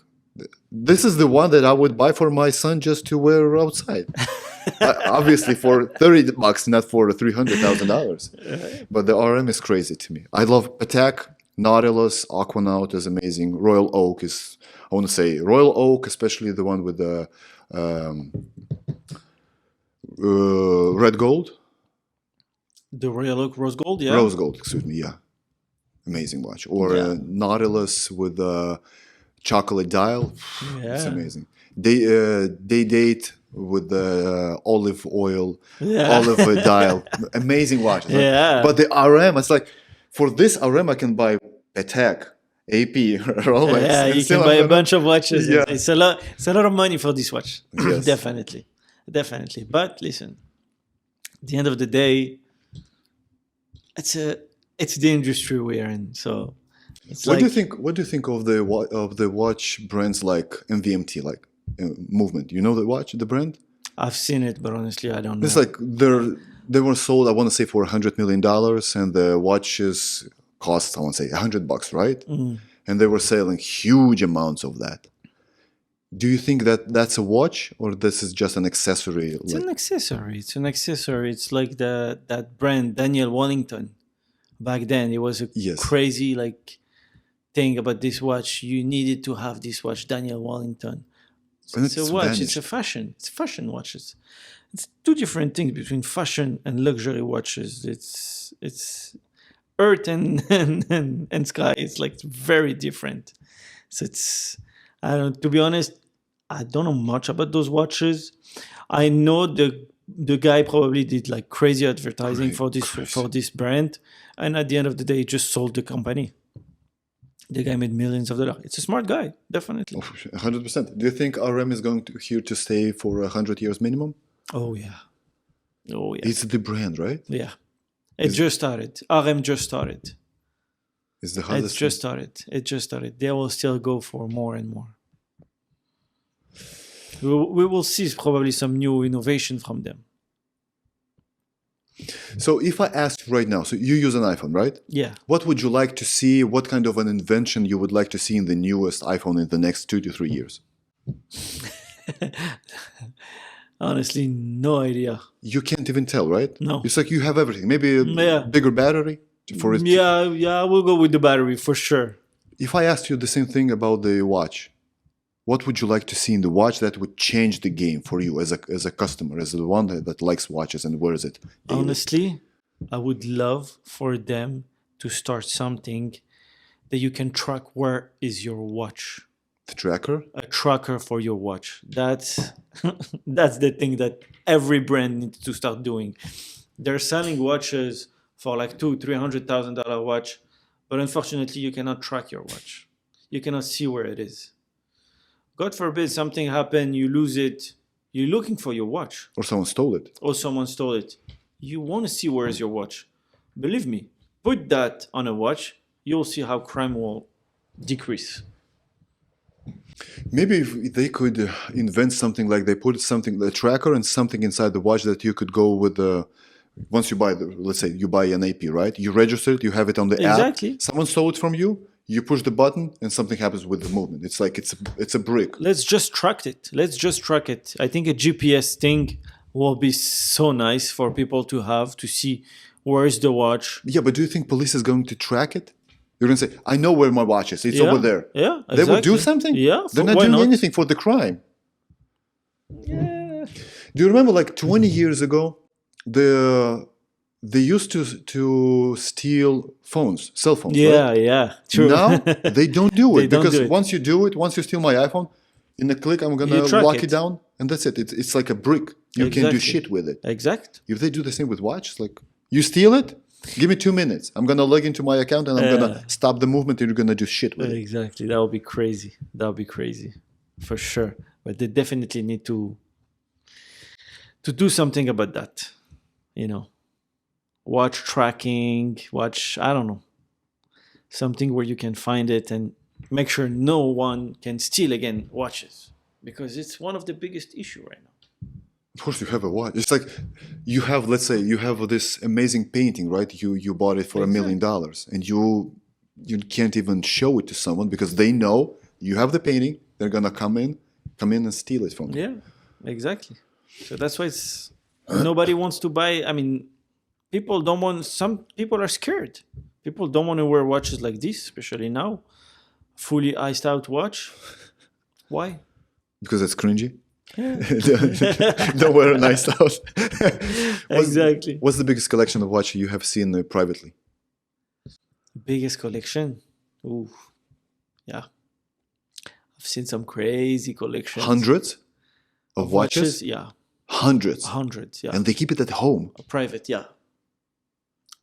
this is the one that I would buy for my son just to wear outside. Obviously for $30, not for $300,000. But the RM is crazy to me. I love Patek, Nautilus, Aquanaut is amazing. Royal Oak is, I want to say Royal Oak, especially the one with the red gold. The Royal Oak Rose Gold, yeah. Rose Gold, excuse me, yeah. Amazing watch. Or Nautilus with the chocolate dial. Yeah. It's amazing. They date with the olive oil, olive dial. Amazing watch. Yeah. But the RM, it's like, for this RM, I can buy Patek, AP, Rolex. Yeah, you can buy a bunch of watches. Yeah. It's a lot of money for this watch. Yes. Definitely. But listen, at the end of the day, it's the industry we're in. So What do you think of the watch brands like MVMT, like Movement? You know the brand? I've seen it, but honestly, I don't know. It's like they were sold, I want to say, for $100 million, and the watches cost, I want to say, $100, right? Mm. And they were selling huge amounts of that. Do you think that that's a watch, or this is just an accessory? It's an accessory. It's like that brand Daniel Wellington. Back then, it was a crazy thing about this watch. You needed to have this watch, Daniel Wellington. It's a watch. Vanished. It's a fashion. It's fashion watches. It's two different things between fashion and luxury watches. earth and sky. It's like very different. So it's, I don't, to be honest, I don't know much about those watches. I know the guy probably did like crazy advertising for this brand, and at the end of the day, he just sold the company. The guy made millions of dollars. It's a smart guy, definitely. 100%. Do you think RM is going to here to stay for 100 years minimum? Oh yeah, oh yeah. It's the brand, right? Yeah, it just started. RM just started. It's the hardest. It just started. It just started. They will still go for more and more. We will see probably some new innovation from them. So if I asked right now, so you use an iPhone, right? Yeah. What would you like to see? What kind of an invention you would like to see in the newest iPhone in the next 2 to 3 years? Honestly, no idea. You can't even tell, right? No. It's like you have everything. Maybe a bigger battery for it. Yeah, we'll go with the battery for sure. If I asked you the same thing about the watch, what would you like to see in the watch that would change the game for you as a customer, as the one that likes watches and wears it daily? Honestly, I would love for them to start something that you can track where is your watch. The tracker? A tracker for your watch. That's that's the thing that every brand needs to start doing. They're selling watches for like $200,000-$300,000 watch, but unfortunately you cannot track your watch. You cannot see where it is. God forbid something happen, you lose it. You're looking for your watch. Or someone stole it. Or someone stole it. You want to see where is your watch. Believe me, put that on a watch, you'll see how crime will decrease. Maybe if they could invent something like they put something, the tracker and something inside the watch that you could go with the, once you buy let's say you buy an AP, right? You register it, you have it on the app. Someone stole it from you, you push the button and something happens with the movement. It's like it's a brick. Let's just track it. I think a GPS thing will be so nice for people to have to see where is the watch. Yeah, but do you think police is going to track it? You're going to say, I know where my watch is. It's over there. Yeah, exactly. They will do something? Yeah. They're not doing anything for the crime. Yeah. Do you remember like 20 years ago, they used to steal phones, cell phones, right? Yeah, true. Now, they don't do it. Because once you do it, once you steal my iPhone, in a click, I'm going to lock it down. And that's it. It's like a brick. You can't do shit with it. Exact. If they do the same with watches, like, you steal it, give me 2 minutes. I'm going to log into my account and I'm going to stop the movement and you're going to do shit with it. Exactly. That would be crazy. That would be crazy. For sure. But they definitely need to do something about that. You know, watch tracking, I don't know, something where you can find it and make sure no one can steal again watches, because it's one of the biggest issue right now. Of course, you have a watch. It's like you have, let's say, you have this amazing painting, right? You bought it for $1 million, and you can't even show it to someone because they know you have the painting. They're gonna come in and steal it from you. Yeah, exactly. So that's why nobody wants to buy. I mean, people don't want. Some people are scared. People don't want to wear watches like this, especially now. Fully iced out watch. Why? Because it's cringy. Yeah. Don't wear a nice out. Exactly. What's the biggest collection of watches you have seen privately? Biggest collection? Ooh, yeah. I've seen some crazy collections. Hundreds of watches? Yeah. Hundreds, yeah. And they keep it at home? Private, yeah.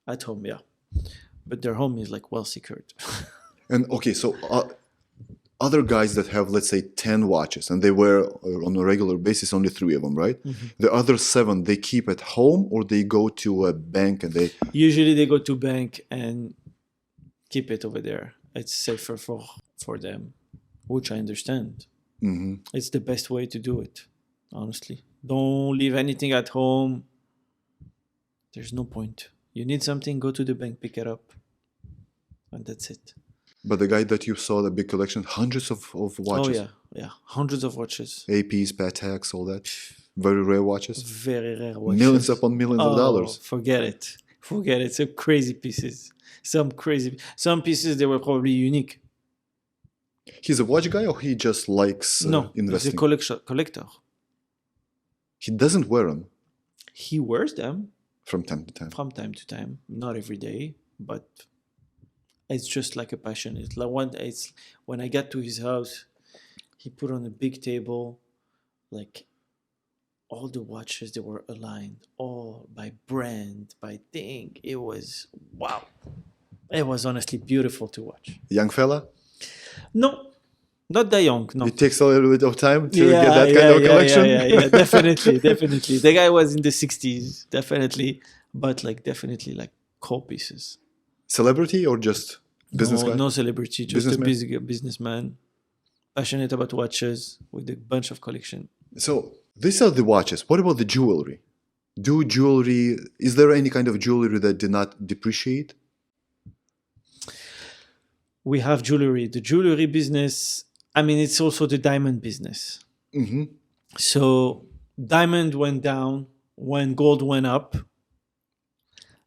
At home, yeah. But their home is like well secured. And okay, so other guys that have, let's say, 10 watches and they wear on a regular basis only 3 of them, right? Mm-hmm. The other 7 they keep at home or they go to a bank and they... Usually they go to bank and keep it over there. It's safer for them, which I understand. Mm-hmm. It's the best way to do it, honestly. Don't leave anything at home. There's no point. You need something, go to the bank, pick it up. And that's it. But the guy that you saw, the big collection, hundreds of watches. Oh, yeah. Hundreds of watches. APs, Pateks, all that. Very rare watches. Very rare watches. Millions upon millions of dollars. Forget it. Some crazy pieces. Some pieces, they were probably unique. He's a watch guy or he just likes investing? He's a collector. He doesn't wear them. He wears them. From time to time. From time to time. Not every day. but it's just like a passion. It's like it's when I got to his house, he put on a big table, like all the watches, they were aligned, all by brand, by thing. It was wow. It was honestly beautiful to watch. Young fella? No, not that young. No. It takes a little bit of time to get that kind of collection. Yeah, definitely. The guy was in the 60s, definitely, but like definitely like core pieces. Celebrity or just business guy? No celebrity, just a businessman, passionate about watches with a bunch of collection. So these are the watches. What about the jewelry? Is there any kind of jewelry that did not depreciate? We have jewelry. The jewelry business, I mean, it's also the diamond business. Mm-hmm. So diamond went down when gold went up.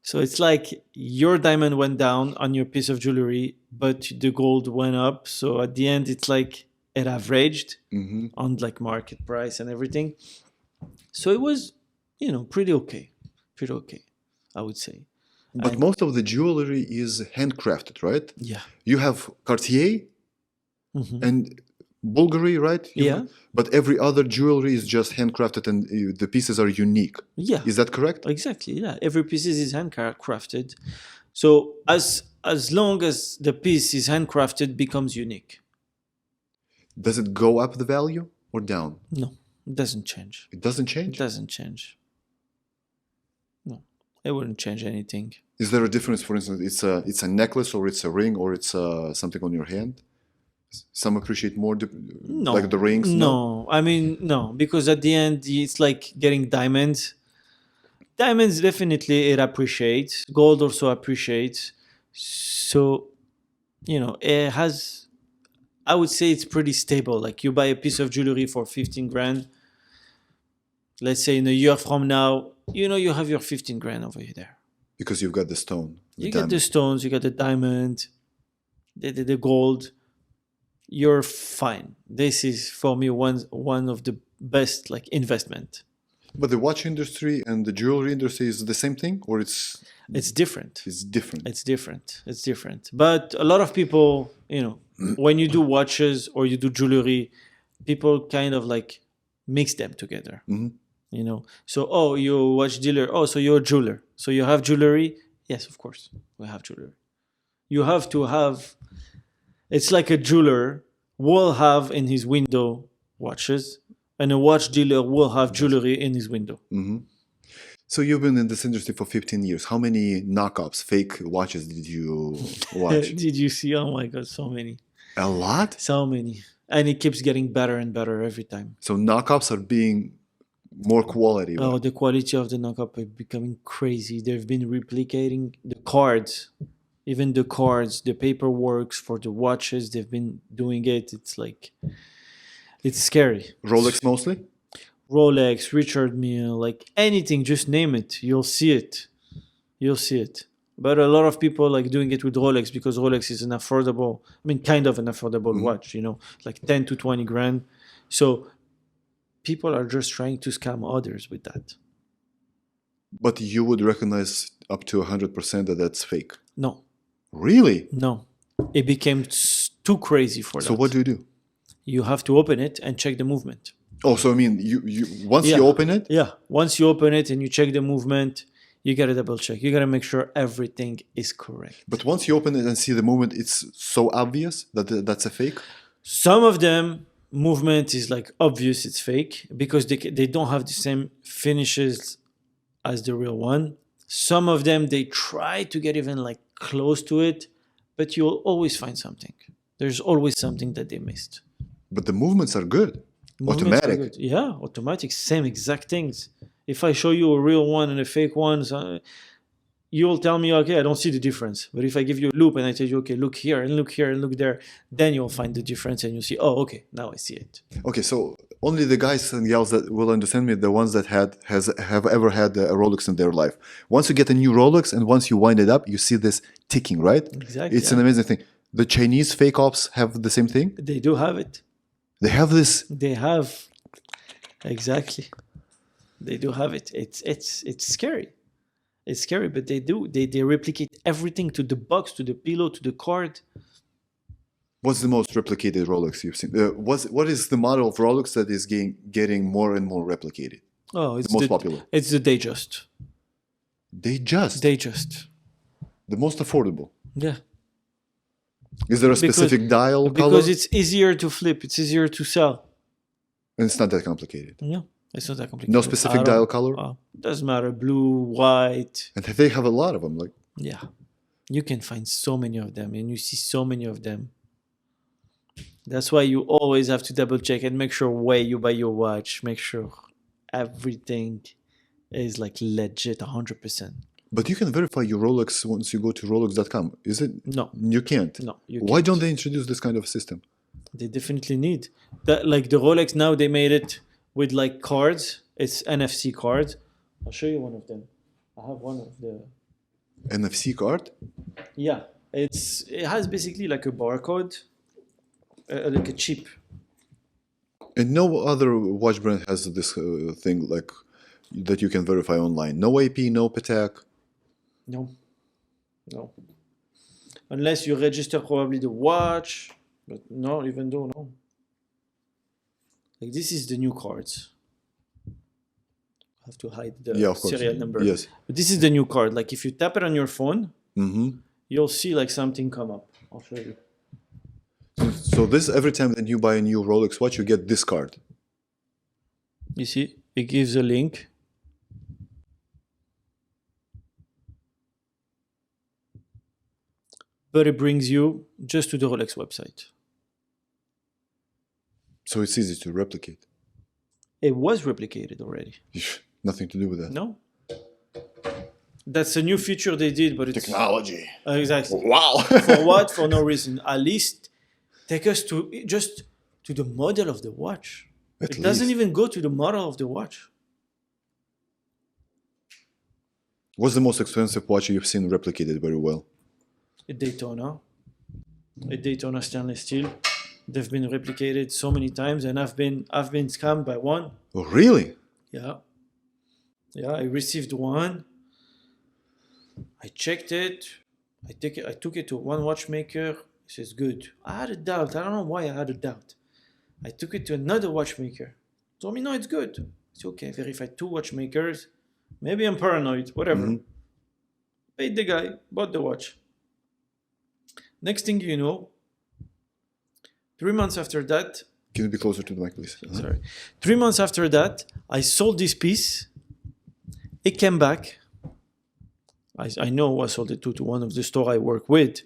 So it's like your diamond went down on your piece of jewelry, but the gold went up. So at the end, it's like it averaged on like market price and everything. So it was, pretty okay, I would say. But most of the jewelry is handcrafted, right? Yeah. You have Cartier and Bulgari, right? But every other jewelry is just handcrafted and the pieces are unique. Yeah. Is that correct? Exactly, yeah. Every piece is handcrafted. So as long as the piece is handcrafted, becomes unique. Does it go up the value or down? No, it doesn't change. It doesn't change? It doesn't change. No, it wouldn't change anything. Is there a difference, for instance, it's a necklace or it's a ring or it's something on your hand? Some appreciate more, like the rings? No, I mean, no, because at the end, it's like getting diamonds. Diamonds, definitely, it appreciates. Gold also appreciates. So, it has, I would say it's pretty stable. Like you buy a piece of jewelry for 15 grand. Let's say in a year from now, you have your 15 grand over there. Because you've got the stone. You got the stones, you got the diamond, the gold. You're fine. This is for me one of the best like investment. But the watch industry and the jewelry industry is the same thing, or it's different. It's different. It's different. But a lot of people, when you do watches or you do jewelry, people kind of like mix them together. So you're a watch dealer. Oh, so you're a jeweler. So you have jewelry? Yes, of course, we have jewelry. You have to have. It's like a jeweler will have in his window watches, and a watch dealer will have jewelry in his window. So you've been in this industry for 15 years. How many knockoffs, fake watches did you watch? Did you see? Oh my God, so many. A lot? So many. And it keeps getting better and better every time. So knockoffs are being more quality. Right? Oh, the quality of the knockoff is becoming crazy. They've been replicating the cards. Even the cards, the paperwork for the watches, they've been doing it. It's like, it's scary. Rolex mostly? Rolex, Richard Mille, like anything, just name it. You'll see it. But a lot of people like doing it with Rolex because Rolex is kind of an affordable watch, like 10 to 20 grand. So people are just trying to scam others with that. But you would recognize up to 100% that that's fake? No. Really? No. It became too crazy for that. So what do? You have to open it and check the movement. Oh, so I mean, you open it? Yeah. Once you open it and you check the movement, you got to double check. You got to make sure everything is correct. But once you open it and see the movement, it's so obvious that that's a fake? Some of them, movement is like obvious it's fake because they don't have the same finishes as the real one. Some of them, they try to get even like close to it, but you'll always find something. There's always something that they missed. But the movements are good. Automatic. Yeah, automatic, same exact things. If I show you a real one and a fake one, you'll tell me, okay, I don't see the difference. But if I give you a loop and I tell you, okay, look here and look here and look there, then you'll find the difference and you'll see, oh, okay, now I see it. Okay, so only the guys and gals that will understand me, the ones that have ever had a Rolex in their life. Once you get a new Rolex and once you wind it up, you see this ticking, right? Exactly. It's an amazing thing. The Chinese fake ops have the same thing? They do have it. They have this? They have. Exactly. They do have it. It's scary. It's scary, but they do. They replicate everything, to the box, to the pillow, to the card. What's the most replicated Rolex you've seen? What is the model of Rolex that is getting more and more replicated? Oh, it's the most popular. It's the Datejust. Datejust. The most affordable. Yeah. Is there a specific dial because color? it's easier to flip. It's easier to sell. And it's not that complicated. No, it's not that complicated. No specific dial color? Doesn't matter. Blue, white. And they have a lot of them. Like, yeah. You can find so many of them, and you see so many of them. That's why you always have to double check and make sure where you buy your watch. Make sure everything is like legit 100%. But you can verify your Rolex once you go to Rolex.com. Is it? No. You can't? No. Why don't they introduce this kind of system? They definitely need. That, like the Rolex now, they made it with like cards. It's NFC cards. I'll show you one of them. I have one of the... NFC card? Yeah. It has basically like a barcode, like a chip. And no other watch brand has this thing like that you can verify online. No AP, no Patek. No. Unless you register probably the watch, but no, even though no. Like this is the new cards. I have to hide the serial number. Yes. But this is the new card. Like if you tap it on your phone, you'll see like something come up. I'll show you. So this, every time that you buy a new Rolex watch, you get this card. You see, it gives a link. But it brings you just to the Rolex website. So it's easy to replicate. It was replicated already. Nothing to do with that. No. That's a new feature they did, but it's... Technology. Exactly. Wow. For what? For no reason. At least take us to just to the model of the watch. It doesn't even go to the model of the watch. What's the most expensive watch you've seen replicated very well? A Daytona stainless steel. They've been replicated so many times, and I've been scammed by one. Oh, really? Yeah. I received one. I checked it. I took it to one watchmaker. He says good. I had a doubt. I don't know why I had a doubt. I took it to another watchmaker. Told me no, it's good. It's okay. I verified 2 watchmakers. Maybe I'm paranoid. Whatever. Paid the guy. Bought the watch. Next thing you know, 3 months after that... Can you be closer to the mic, please? Sorry. 3 months after that, I sold this piece. It came back. I know I sold it to one of the store I work with.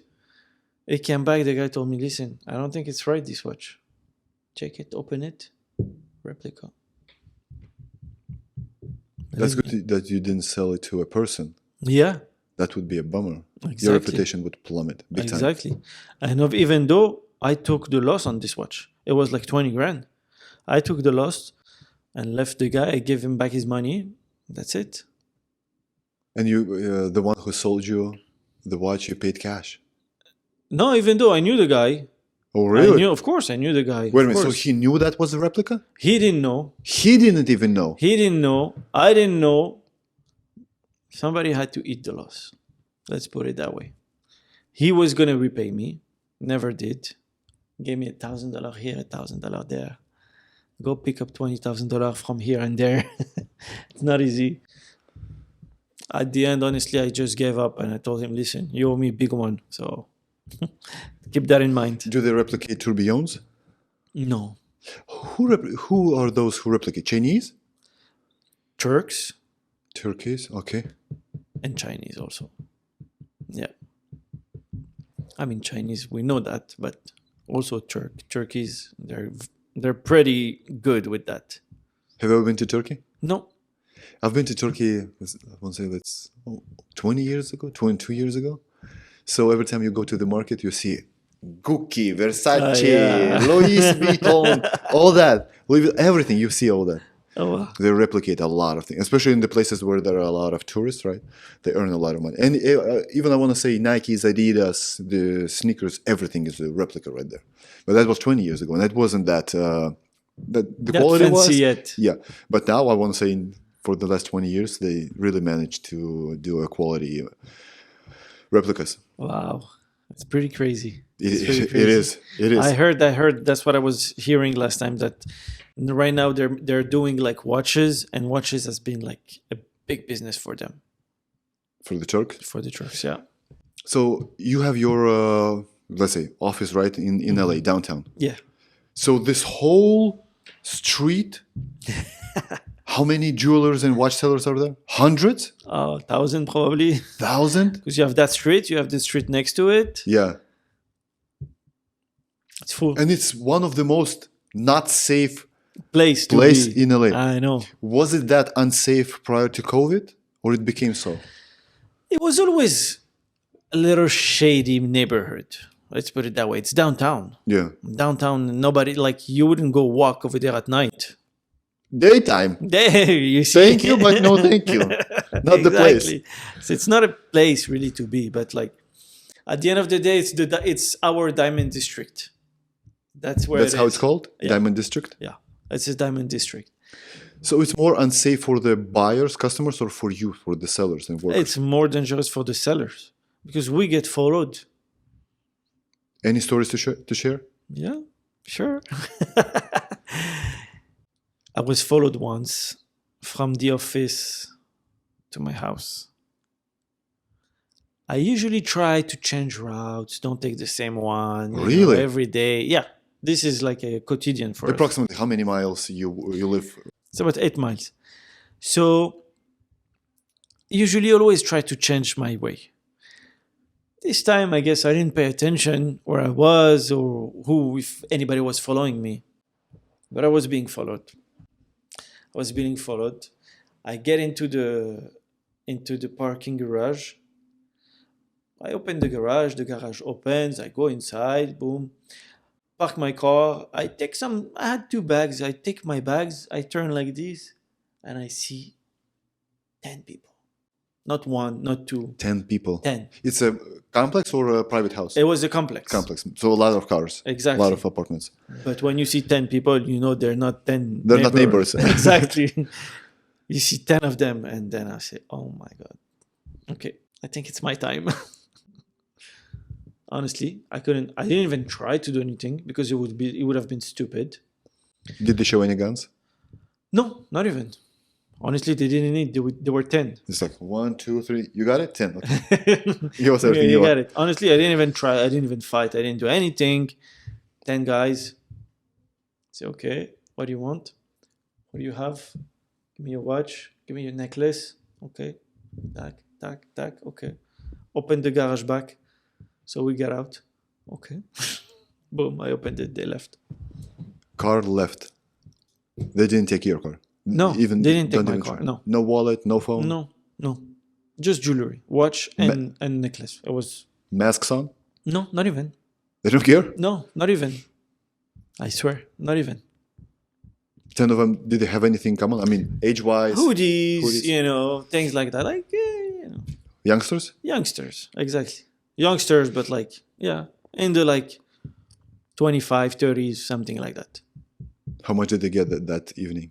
It came back. The guy told me, listen, I don't think it's right, this watch. Check it, open it. Replica. That's good that you didn't sell it to a person. Yeah. That would be a bummer. Exactly. Your reputation would plummet big time. Exactly. And even though I took the loss on this watch, it was like 20 grand. I took the loss and left the guy. I gave him back his money. That's it. And you, the one who sold you the watch, you paid cash? No, even though I knew the guy. Oh, really? Of course, I knew the guy. Wait a minute, so he knew that was a replica? He didn't know. He didn't even know? He didn't know. I didn't know. Somebody had to eat the loss. Let's put it that way. He was going to repay me. Never did. Gave me $1,000 here, $1,000 there. Go pick up $20,000 from here and there. It's not easy. At the end, honestly, I just gave up and I told him, listen, you owe me a big one. So keep that in mind. Do they replicate tourbillons? No. Who are those who replicate? Chinese? Turks. Turkeys, okay. And Chinese also. Yeah. I mean, Chinese, we know that, but also Turkeys, they're pretty good with that. Have you ever been to Turkey? No. I've been to Turkey, I want to say that's 20 years ago, 22 years ago. So every time you go to the market, you see Gucci, Versace, Louis Vuitton, all that. Everything, you see all that. Oh, wow. They replicate a lot of things, especially in the places where there are a lot of tourists, right? They earn a lot of money. And even I want to say Nikes, Adidas, the sneakers, everything is a replica right there. But that was 20 years ago, and that wasn't that the quality fancy was yet. Yeah. But now I want to say for the last 20 years, they really managed to do a quality replicas. Wow, it's pretty crazy. It is. I heard. That's what I was hearing last time. That right now they're doing like watches, and watches has been like a big business for them. For the Turks? For the Turks, yeah. So you have your, let's say, office right in LA, downtown. Yeah. So this whole street, how many jewelers and watch sellers are there? Hundreds? 1,000 probably. 1,000? Because you have that street, you have the street next to it. Yeah. It's full. And it's one of the most not safe place in LA. I know. Was it that unsafe prior to COVID, or it became so? It was always a little shady neighborhood. Let's put it that way. It's downtown. Yeah. Downtown, nobody, like, you wouldn't go walk over there at night. Daytime. There, you see. Thank you, but no thank you. Not exactly. The place. So it's not a place really to be, but like, at the end of the day, it's our diamond district. That's where That's how it's called? Yeah. Diamond District? Yeah. It's a diamond district. So it's more unsafe for the buyers, customers, or for you, for the sellers and workers? It's more dangerous for the sellers because we get followed. Any stories to share? Yeah, sure. I was followed once from the office to my house. I usually try to change routes, don't take the same one. Really? Every day. Yeah, this is like a quotidian for us. Approximately how many miles you live? It's about 8 miles. So usually always try to change my way. This time, I guess I didn't pay attention where I was or who, if anybody was following me. But I was being followed. I get into the parking garage. I open the garage opens, I go inside, boom. Park my car. I had 2 bags. I take my bags, I turn like this, and I see 10 people. Not 1, not 2. 10 people. 10. It's a complex or a private house? It was a complex. So a lot of cars. Exactly. A lot of apartments. But when you see 10 people, you know they're not 10 They're not neighbors. Exactly. You see 10 of them, and then I say, oh my God. Okay, I think it's my time. Honestly, I didn't even try to do anything because it would have been stupid. Did they show any guns? No, not even. Honestly, they didn't need. They were 10. It's like 1, 2, 3. You got it? 10. Okay. Give us everything you you got want. it. Honestly, I didn't even try. I didn't even fight. I didn't do anything. 10 guys. Say, okay, what do you want? What do you have? Give me your watch. Give me your necklace. Okay. Tack. Okay. Open the garage back. So we get out. Okay. Boom. I opened it. They left. Car left. They didn't take your car. No, they didn't take my car. No. No wallet, no phone. No. Just jewelry, watch, and necklace. It was masks on. No, not even. They don't care. No, not even. I swear, not even. 10 of them. Did they have anything common? I mean, age-wise. Hoodies, things like that. Like youngsters. Youngsters, exactly. Youngsters, but like in the like 25, 30s, something like that. How much did they get that evening?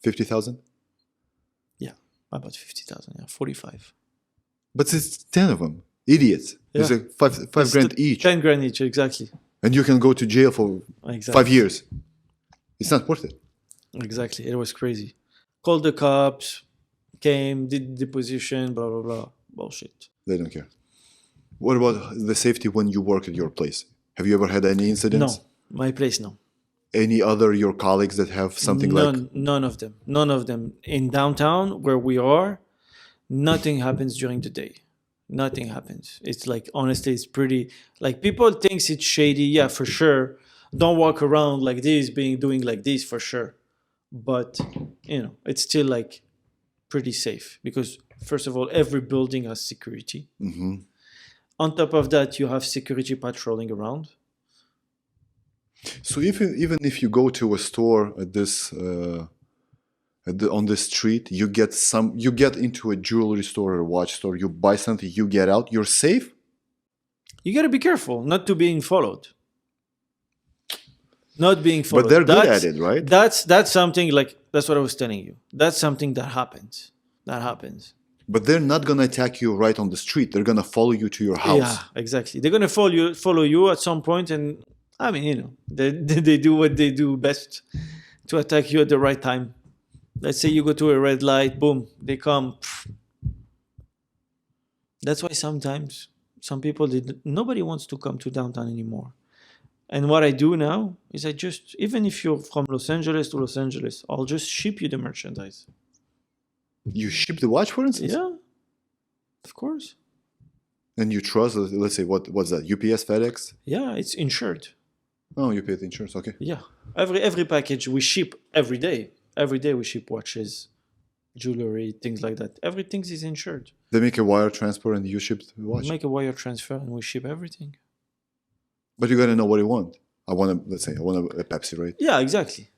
50,000? Yeah, about 50,000. Yeah, 45. But it's 10 of them. Idiots. Yeah. It's like five grand each. 10 grand each, exactly. And you can go to jail for 5 years. It's not worth it. Exactly. It was crazy. Called the cops, came, did deposition, blah, blah, blah. Bullshit. They don't care. What about the safety when you work at your place? Have you ever had any incidents? No, my place, no. Any other your colleagues that have something like? None of them. None of them. In downtown where we are, nothing happens during the day. Nothing happens. It's like, honestly, it's pretty, like people think it's shady. Yeah, for sure. Don't walk around like this, doing like this for sure. But, it's still like pretty safe because first of all, every building has security. Mm-hmm. On top of that, you have security patrolling around. So even if you go to a store at this on this street, you get into a jewelry store or a watch store, you buy something, you get out, you're safe. You got to be careful not to being followed. Not being followed. But they're good at it, right? That's something like, that's what I was telling you. That's something that happens. But they're not gonna attack you right on the street. They're gonna follow you to your house. Yeah, exactly. They're gonna follow you at some point, and I mean, they do what they do best to attack you at the right time. Let's say you go to a red light, boom, they come. That's why sometimes some people nobody wants to come to downtown anymore. And what I do now is I just, even if you're from Los Angeles to Los Angeles, I'll just ship you the merchandise. You ship the watch, for instance? Yeah, of course. And you trust, let's say, what's that? UPS, FedEx? Yeah, it's insured. Oh, you pay the insurance, okay. Yeah, every package we ship every day. Every day we ship watches, jewelry, things like that. Everything is insured. They make a wire transfer and you ship the watch? We make a wire transfer and we ship everything. But you gotta know what you want. I want a Pepsi, right? Yeah, exactly.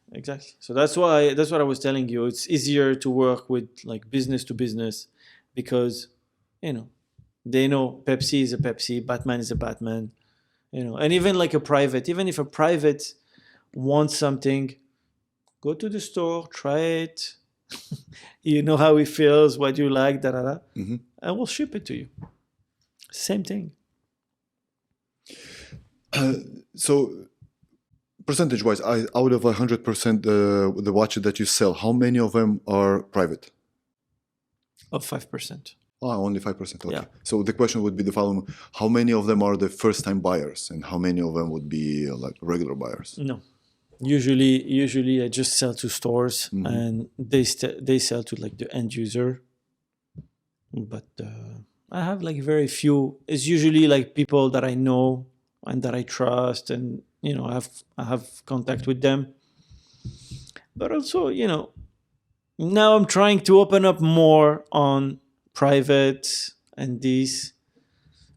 So that's what I was telling you. It's easier to work with like business to business because, they know Pepsi is a Pepsi, Batman is a Batman, and even like even if a private wants something, go to the store, try it. You know how it feels, what you like, and we'll ship it to you. Same thing. So, percentage-wise, out of 100% the watches that you sell, how many of them are private? Of 5%. Oh, only 5%. Okay. Yeah. So the question would be the following: how many of them are the first-time buyers, and how many of them would be like regular buyers? No. Usually, I just sell to stores, and they sell to like the end user. But I have like very few. It's usually like people that I know and that I trust, and I have contact with them. But also, now I'm trying to open up more on private and this,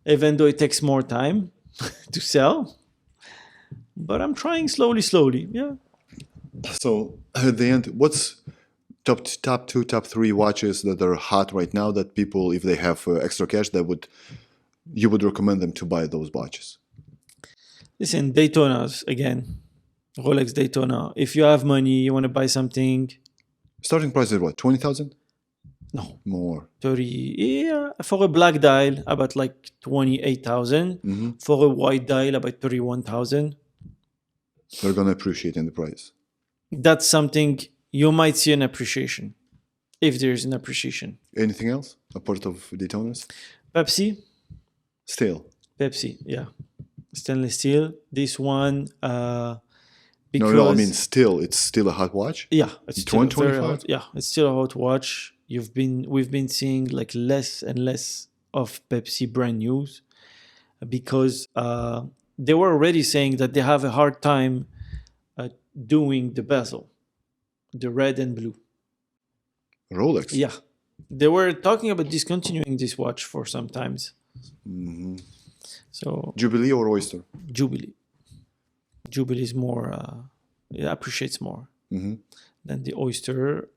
even though it takes more time to sell. But I'm trying slowly. Yeah. So at the end, what's top 2, top 3 watches that are hot right now that people, if they have extra cash, you would recommend them to buy those watches? Listen, Daytonas again, Rolex Daytona. If you have money, you want to buy something. Starting price is what, 20,000? No, more. 30. Yeah, for a black dial, about like 28,000. For a white dial, about 31,000. They're gonna appreciate in the price. That's something you might see an appreciation, if there's an appreciation. Anything else apart of Daytonas? Pepsi. Still. Pepsi, yeah. Stainless steel. This one, because no, I mean still, it's still a hot watch. Yeah, it's still very 25. hot. Yeah, it's still a hot watch. We've been seeing like less and less of Pepsi brand news because they were already saying that they have a hard time doing the bezel, the red and blue. Rolex. Yeah, they were talking about discontinuing this watch for some times. So Jubilee or Oyster? Jubilee is more. It appreciates more than the Oyster.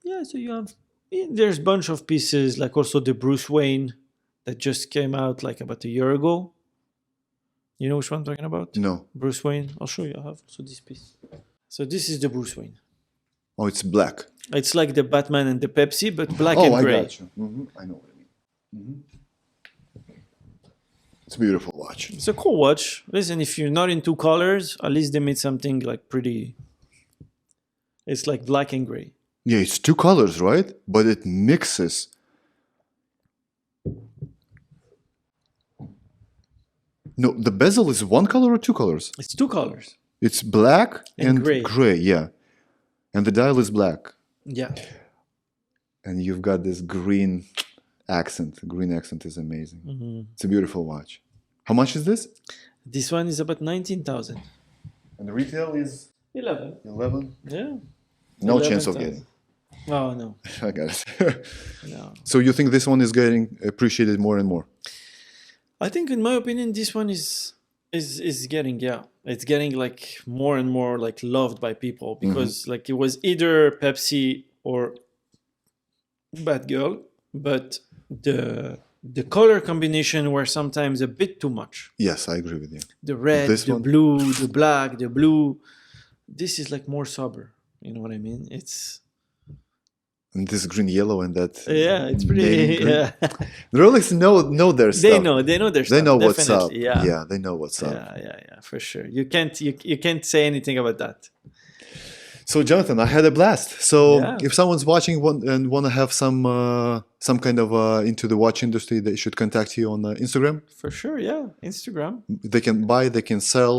Yeah, so you have. There's a bunch of pieces, like also the Bruce Wayne that just came out like about a year ago. You know which one I'm talking about? No. Bruce Wayne. I'll show you. I have also this piece. So this is the Bruce Wayne. Oh, it's black. It's like the Batman and the Pepsi, but black and gray. I got you. I know what you mean. It's a beautiful watch. It's a cool watch. Listen, if you're not into colors, at least they made something like pretty. It's like black and gray. Yeah, it's 2 colors, right? But it mixes. No, the bezel is 1 color or 2 colors? It's 2 colors. It's black and gray. Yeah. And the dial is black. Yeah. And you've got this green accent. The green accent is amazing. It's a beautiful watch. How much is this? This one is about 19,000. And the retail is 11. 11? Yeah. No chance of getting. Oh, no. I got it. No. So you think this one is getting appreciated more and more? I think, in my opinion, this one is getting, it's getting like more and more like loved by people because like it was either Pepsi or Bad Girl, but the The color combination were sometimes a bit too much. Yes, I agree with you. The red, This the one? blue, the black, the blue. This is like more sober. You know what I mean? It's And this green, yellow, and that. it's navy pretty. green. Yeah, The Rolex know their stuff. they know their stuff. They know what's up. Definitely, Yeah, they know what's up. yeah, for sure. You can't say anything about that. So, Jonathan, I had a blast. So, Yeah. if someone's watching and want to have some kind of into the watch industry, they should contact you on Instagram. For sure, yeah. Instagram, They can buy, they can sell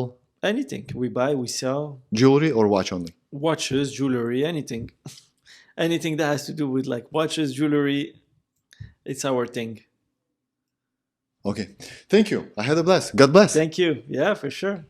anything we buy, we sell. jewelry or watch only. Watches, jewelry, anything. Anything that has to do with like watches, jewelry, it's our thing. Okay. Thank you. I had a blast. God bless. Thank you. Yeah, for sure.